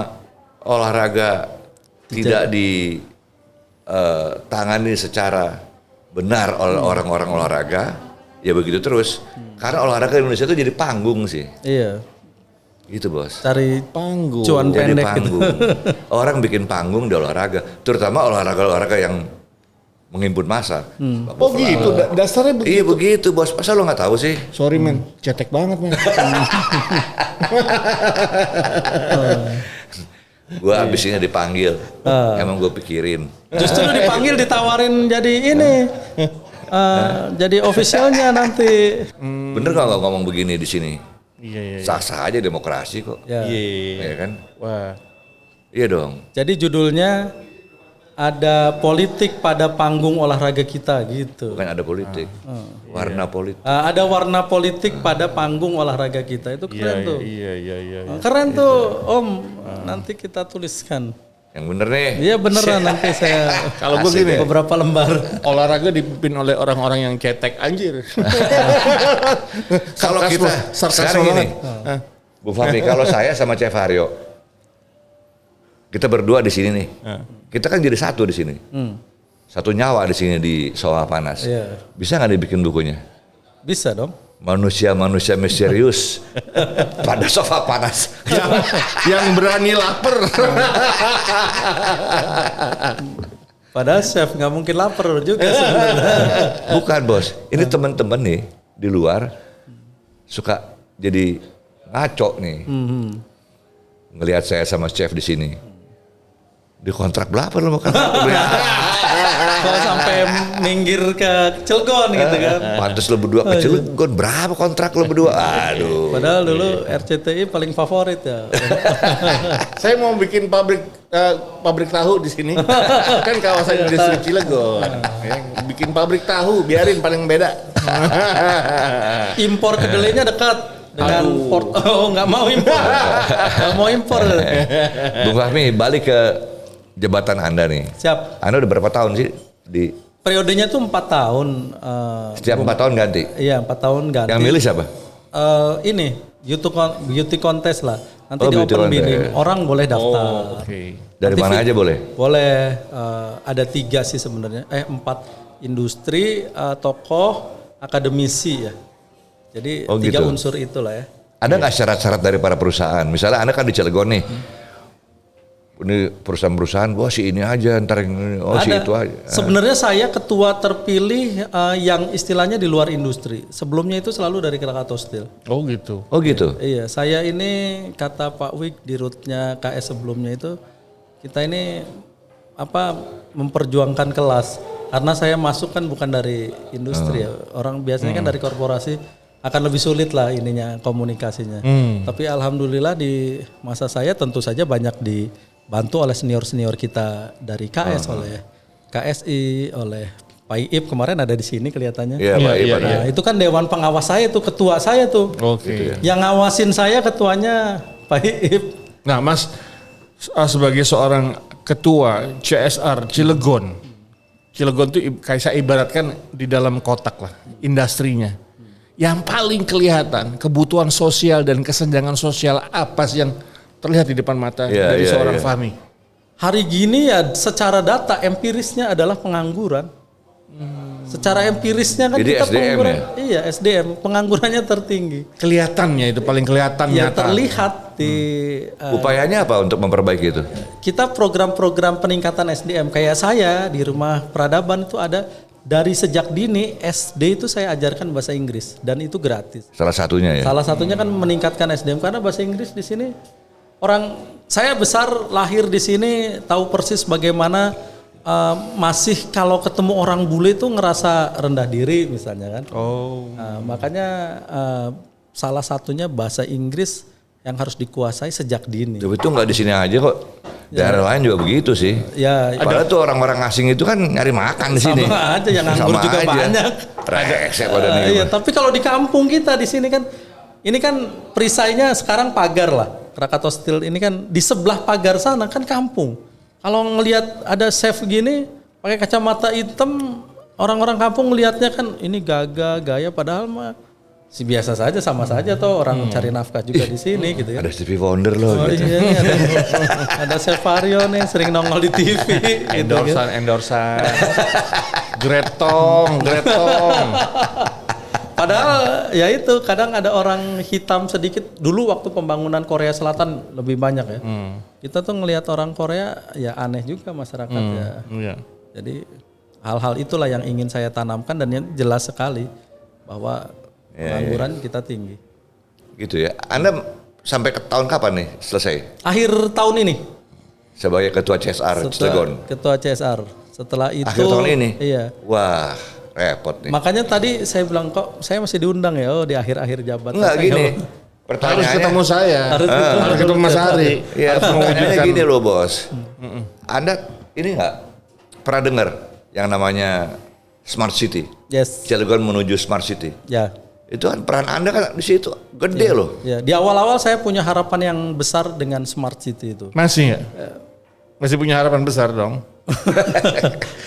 olahraga tidak ditangani secara benar oleh orang-orang olahraga, ya begitu terus. Karena olahraga Indonesia itu jadi panggung sih, Iya, gitu bos. cari Panggung. cuan Jadi pendek gitu. panggung. Orang bikin panggung di olahraga, terutama olahraga yang menghimpun massa. Oh gitu, dasarnya begitu. Iya begitu bos, masa lo nggak tahu sih? Sorry men, cetek banget men. Gue abis ini dipanggil, emang gue pikirin. Justru lu dipanggil ditawarin jadi ini. Jadi officialnya nanti. Bener kalau nggak ngomong begini di sini? Iya. Sah-sah aja demokrasi kok. Ya. Iya kan? Wah. Iya dong. Jadi judulnya ada politik pada panggung olahraga kita gitu. Bukan ada politik, warna politik. Ada warna politik pada panggung olahraga kita. Itu keren tuh. Iya. Keren tuh Om. Nanti kita tuliskan. Yang bener nih. Iya beneran nanti saya. Kalau gue gini, beberapa lembar. olahraga dipimpin oleh orang-orang yang cetek anjir. Kalau kita sekarang ini, Bu Fahmi, kalau saya sama Chef Haryo, kita berdua di sini nih, kita kan jadi satu di sini, satu nyawa di sini di Sofa Panas. Iya. Bisa nggak dibikin bukunya? Bisa dong. Manusia-manusia misterius pada sofa panas. yang berani lapar. Padahal chef nggak mungkin lapar juga sebenarnya. Bukan bos, ini teman-teman nih di luar suka jadi ngaco nih, ngelihat saya sama chef di sini. Dikontrak berapa lo makan? Kalau sampai minggir ke Cilegon gitu kan. Pantes lo berdua ke Cilegon, berapa kontrak lo berdua? Aduh. Padahal dulu RCTI paling favorit ya. Saya mau bikin pabrik tahu di sini. Kan kawasan industri Cilegon. Ya, bikin pabrik tahu, biarin paling beda. Impor kedelainya dekat dengan port. Oh nggak mau impor. Nggak mau impor. Bung Fahmi, balik ke jabatan Anda nih. Siap. Anda udah berapa tahun sih di? Periodenya tuh 4 tahun. Setiap 4 tahun ganti. Iya 4 tahun ganti. Yang milih siapa? Ini beauty contest lah. Nanti di beauty open contest. bidding. Orang boleh daftar. Dari Nanti mana aja boleh? Boleh. Ada 3 sih sebenarnya. 4 industri, tokoh, akademisi ya. Jadi 3 gitu. unsur itulah ya. Ada nggak syarat-syarat dari para perusahaan? Misalnya Anda kan di Cilegon nih. Ini perusahaan-perusahaan, wah si ini aja, ntar yang ini, si itu aja. Sebenarnya saya ketua terpilih yang istilahnya di luar industri. Sebelumnya itu selalu dari Krakatau Steel. Oh gitu. Oh gitu? Iya, saya ini kata Pak Wik di rootnya KS sebelumnya itu, kita ini memperjuangkan kelas. Karena saya masuk kan bukan dari industri ya. Orang biasanya kan dari korporasi akan lebih sulit lah ininya komunikasinya. Tapi alhamdulillah di masa saya tentu saja banyak dibantu oleh senior-senior kita dari KS, oleh KSI, oleh Pak Iip kemarin ada di sini kelihatannya. Iya, Pak Iip ada. Nah, itu kan dewan pengawas saya tuh, ketua saya tuh. Oke. Yang ngawasin saya ketuanya Pak Iip. Nah Mas, sebagai seorang ketua CSR Cilegon tuh kayak saya ibaratkan di dalam kotak lah, industrinya. Yang paling kelihatan kebutuhan sosial dan kesenjangan sosial apa sih yang terlihat di depan mata dari seorang Fahmi? Hari gini ya secara data empirisnya adalah pengangguran. Secara empirisnya kan jadi kita SDM pengangguran. ya? Iya, SDM, penganggurannya tertinggi. Kelihatannya itu paling kelihatan Ya nyata. terlihat di Upayanya apa untuk memperbaiki itu? kita program-program peningkatan SDM kayak saya di Rumah Peradaban itu ada dari sejak dini SD itu saya ajarkan bahasa Inggris dan itu gratis. Salah satunya ya? Salah satunya kan meningkatkan SDM karena bahasa Inggris di sini saya besar lahir di sini tahu persis bagaimana masih kalau ketemu orang bule itu ngerasa rendah diri misalnya kan. Makanya salah satunya bahasa Inggris yang harus dikuasai sejak dini. Tapi itu nggak di sini aja kok. Daerah lain juga begitu sih. Ya, Padahal tuh orang-orang asing itu kan nyari makan di sini. sama aja yang nganggur Sama juga aja. banyak. Resek pada nih. Iya, tapi kalau di kampung kita di sini kan ini kan perisainya sekarang pagar lah. Krakatau Steel ini kan di sebelah pagar sana kan kampung. Kalau ngelihat ada chef gini pakai kacamata hitam, orang-orang kampung ngelihatnya kan ini gagah, gaya padahal mah si biasa saja, sama saja toh orang cari nafkah juga di sini gitu ya. Ada Stevie Wonder loh. Oh gitu. iya nih ada Chef Vario nih sering nongol di TV gitu. Endorsan. Gretong. Padahal ya itu kadang ada orang hitam sedikit. Dulu waktu pembangunan Korea Selatan lebih banyak ya. Kita tuh ngelihat orang Korea ya aneh juga masyarakatnya. Iya. Jadi hal-hal itulah yang ingin saya tanamkan dan yang jelas sekali bahwa pengangguran kita tinggi. Gitu ya. Anda sampai ke tahun kapan nih selesai? Akhir tahun ini Sebagai ketua CSR Cilegon. ketua CSR. Setelah itu Akhir tahun ini? Iya. Wah, repot nih. Makanya tadi saya bilang kok saya masih diundang ya di akhir-akhir jabatan. Enggak Saya gini. Harus Pertanyaannya ketemu saya. Harus ketemu Mas Ari. Ya, Harus pertanyaannya mewujudkan. gini loh bos. Anda ini nggak pernah dengar yang namanya Smart City? Yes. Cilegon menuju Smart City. Ya. Itu kan peran Anda kan di situ gede loh. Ya, di awal-awal saya punya harapan yang besar dengan Smart City itu. Masih nggak? Masih punya harapan besar dong.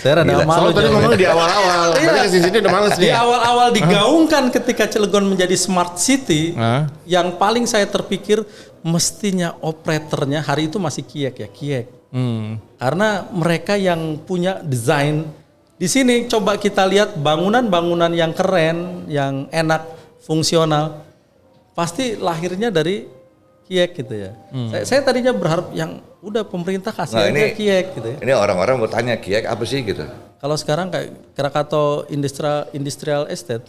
Saya rada malu. Soalnya tadi jawabnya. ngomong di awal-awal. Berarti ke sini udah males Di nih. awal-awal digaungkan ketika Cilegon menjadi Smart City, Hah? yang paling saya terpikir mestinya operatornya hari itu masih Kiek. Karena mereka yang punya desain. Di sini coba kita lihat bangunan-bangunan yang keren, yang enak, fungsional, pasti lahirnya dari Kiek gitu ya. Saya tadinya berharap yang udah pemerintah kasih Nah, aja ini- Kiek gitu ya. Ini orang-orang mau tanya Kiek apa sih gitu. Kalau sekarang kayak Krakatau Industrial Estate.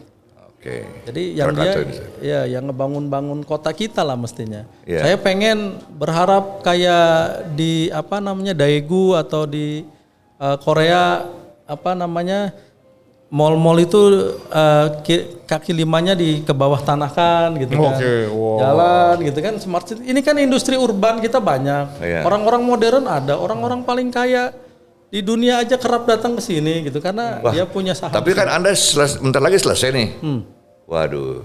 Oke. Jadi yang Krakatau dia itu. ya yang ngebangun-bangun kota kita lah mestinya. Iya. Saya pengen berharap kayak di apa namanya Daegu atau di Korea apa namanya mall-mall itu kaki limanya di ke bawah tanah kan gitu kan. Oke, wow. Jalan gitu kan smart city. Ini kan industri urban kita banyak. Iya. Orang-orang modern ada, orang-orang paling kaya di dunia aja kerap datang ke sini gitu karena Wah, dia punya saham. Tapi kan Anda bentar lagi selesai nih. Waduh.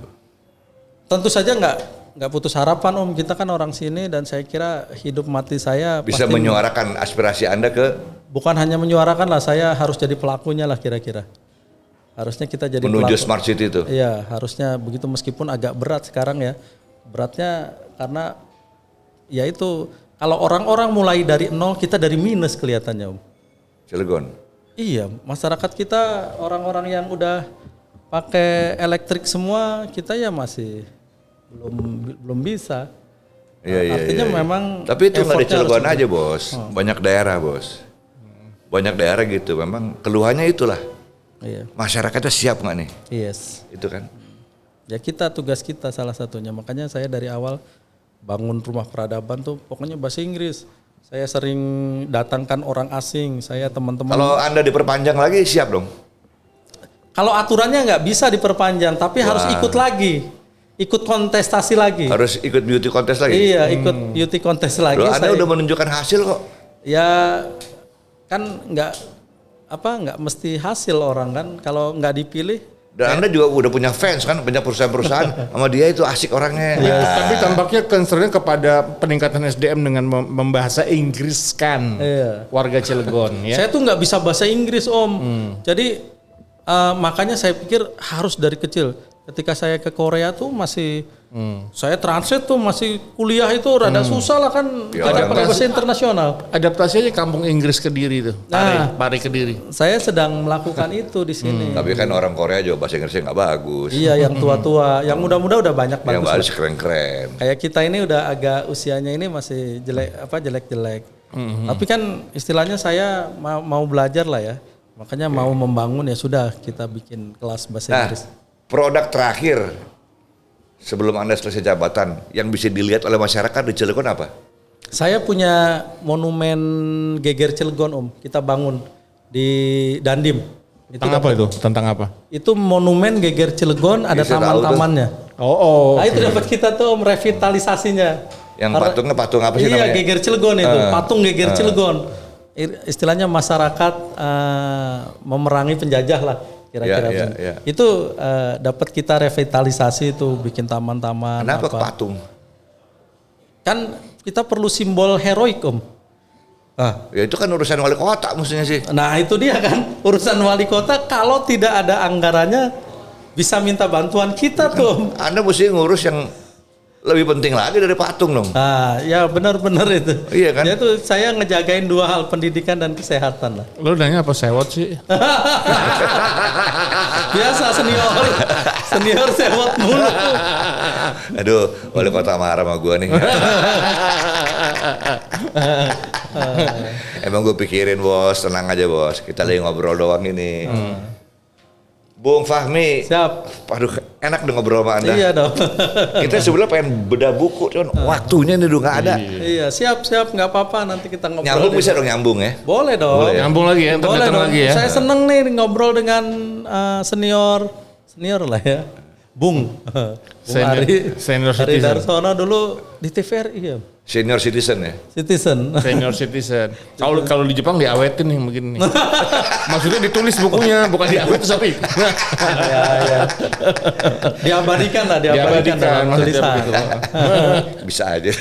Tentu saja nggak putus harapan Om, kita kan orang sini dan saya kira hidup mati saya Bisa pasti menyuarakan aspirasi Anda ke bukan hanya menyuarakan lah, saya harus jadi pelakunya lah kira-kira. Harusnya kita jadi menuju pelaku. Smart City itu. Iya, harusnya begitu meskipun agak berat sekarang ya. Beratnya karena ya itu kalau orang-orang mulai dari nol, kita dari minus kelihatannya Om. Cilegon. Iya, masyarakat kita orang-orang yang udah pakai elektrik semua, kita ya masih belum bisa. Iya. Artinya memang Tapi itu nggak di effortnya Cilegon harus aja bos. Banyak daerah bos. Banyak daerah gitu. Memang keluhannya itulah. Iya, Masyarakatnya siap nggak nih? yes. Itu kan. Ya kita tugas kita salah satunya. Makanya saya dari awal bangun rumah peradaban tuh pokoknya bahasa Inggris. Saya sering datangkan orang asing. Saya teman-teman. Kalau Anda diperpanjang lagi siap dong. Kalau aturannya nggak bisa diperpanjang, tapi harus ikut lagi, ikut kontestasi lagi. Harus ikut beauty contest lagi. Iya, ikut beauty contest lagi. Loh, Anda Saya- udah menunjukkan hasil kok. Ya kan nggak mesti hasil orang kan kalau nggak dipilih. Dan Anda juga udah punya fans kan, banyak perusahaan-perusahaan sama dia itu asik orangnya. Iya. Nah, Tapi tampaknya concernnya kepada peningkatan SDM dengan membahasa Inggriskan Iya. warga Cilegon ya. Saya tuh nggak bisa bahasa Inggris Om. Jadi makanya saya pikir harus dari kecil. Ketika saya ke Korea tuh masih saya translate tuh masih kuliah itu rada susah lah kan. Ya, Ada orang pakai bahasa internasional. Adaptasi aja kampung Inggris Kediri tuh. Nah. Pari Kediri. Saya sedang melakukan itu di sini. tapi kan orang Korea juga bahasa Inggrisnya nggak bagus. Iya, yang tua-tua, yang muda-muda udah banyak Yang bagus. bagus keren-keren. Kayak kita ini udah agak usianya ini masih jelek-jelek. Tapi kan istilahnya saya mau belajar lah ya. Makanya mau membangun ya sudah kita bikin kelas bahasa Nah, Inggris. produk terakhir sebelum Anda selesai jabatan yang bisa dilihat oleh masyarakat di Cilegon apa? Saya punya monumen Geger Cilegon Om. Kita bangun di Dandim. Tentang apa itu? Tentang apa? Itu monumen Geger Cilegon ada Bisa tahu tuh. taman-tamannya. Oh. Nah itu dapat kita tuh Om, revitalisasinya. Yang Karena- patungnya patung apa sih iya, namanya? Geger Cilegon itu, patung Geger Cilegon. Istilahnya masyarakat memerangi penjajah lah kira-kira. Iya, begitu. iya. Itu dapat kita revitalisasi itu, bikin taman-taman. Kenapa apa. patung? Kan kita perlu simbol heroik Om. Ya itu kan urusan wali kota mestinya sih. Nah itu dia kan urusan wali kota kalau tidak ada anggarannya bisa minta bantuan kita tuh Om. Anda mesti ngurus yang lebih penting lagi dari patung dong. Ah, ya benar-benar itu. Iya kan? Ya itu saya ngejagain dua hal, pendidikan dan kesehatan lah. Lu nanya apa sewot sih? Biasa senior sewot mulu. Aduh, wali kota marah sama gua nih. Emang gue pikirin bos, tenang aja bos. Kita lagi ngobrol doang ini. Bung Fahmi. Siap. Waduh, enak dong ngobrol sama Anda. Iya dong. Kita sebenarnya pengen bedah buku, cuman waktunya ini udah nggak ada. Iya, siap, nggak apa-apa. Nanti kita ngobrol. Nyambung bisa dong nyambung ya. Boleh dong. Boleh ya? Nyambung lagi ya, Boleh datang dong. lagi ya. Saya seneng nih ngobrol dengan senior lah ya. Bung Senior Ari citizen. Darsono dulu di TVRI ya. Senior citizen ya. Citizen. Senior citizen. Kalau di Jepang diawetin nih begini nih. Maksudnya ditulis bukunya, bukan diawet tapi. Ya. Diabadikan dalam maksudnya tulisan. begitu. Bisa aja.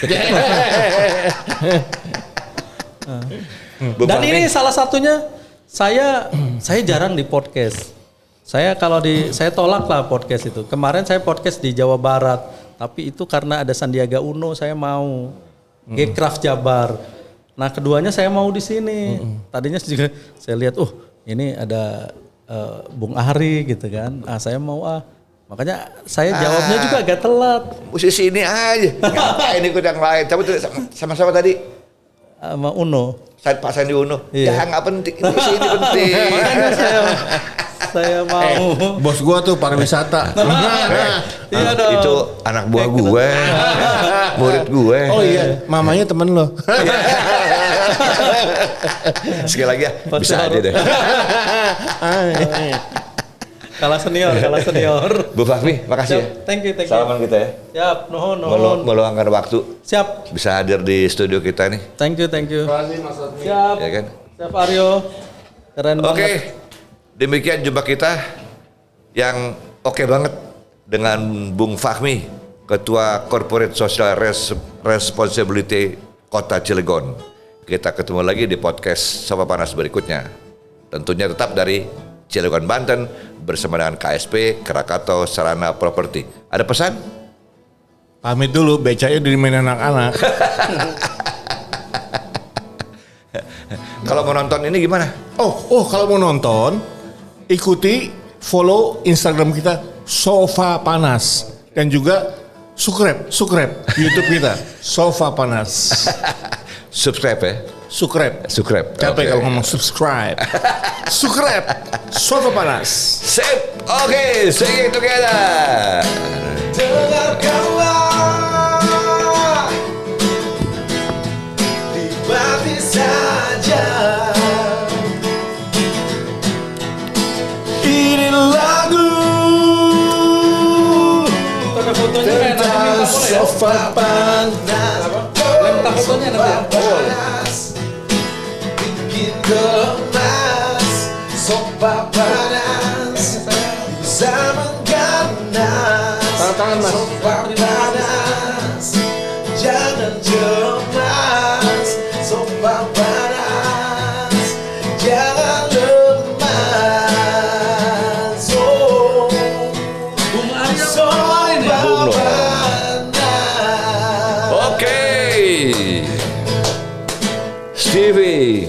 Dan ini salah satunya saya jarang di podcast. Saya tolak lah podcast itu. Kemarin saya podcast di Jawa Barat, tapi itu karena ada Sandiaga Uno saya mau. Gcraft Jabar. Nah, keduanya saya mau di sini. Tadinya juga saya lihat, ini ada Bung Ari gitu kan. Saya mau Makanya saya jawabnya juga agak telat. Musisi ini aja. Ngapain ikut yang lain? Coba tuh sama-sama tadi. Sama Uno. Pak Sandi Uno. Iya. Ya nggak penting. Musisi ini penting. Makanya saya mau. Bos gua tuh pariwisata. Iya dong. Itu anak buah gue, murid gue. Oh iya, mamanya temen lo. Sekali lagi ya, bisa aja deh. Kalah senior. Bu Fahmi, makasih ya. Thank you. Salaman kita ya. Siap, nuhun. Meluangkan waktu. Siap. Bisa hadir di studio kita nih. Thank you. Siap. Ya kan? Siap Aryo. Keren Oke, banget. demikian jumpa kita yang oke banget dengan Bung Fahmi, Ketua Corporate Social Responsibility Kota Cilegon. Kita ketemu lagi di podcast Sofa Panas berikutnya. Tentunya tetap dari Cilegon, Banten bersama dengan KSP Krakatau Sarana Properti. Ada pesan? Pamit dulu, becanya udah dimain anak-anak. Kalau mau nonton ini gimana? Oh, kalau mau nonton, ikuti follow Instagram kita Sofa Panas dan juga subscribe YouTube kita Sofa Panas. Subscribe ya? Subscribe. Capek Oke. kalau ngomong subscribe. Subscribe Sofa Panas. Sip. Oke, sing it together. Dengarkanlah nikmati saja ini lagu Ada fotonya kayak nanti minta boleh ya? Sofa Panas. Minta fotonya nanti ya? Panas bikin gemas. Sofa Panas bisa mengganas. Tangan, Mas. Sofa Panas jangan cemas. Sofa Panas jangan lemas. Oh, Bung Aryo Sofa Bung dong. Panas. Oke. Stevie.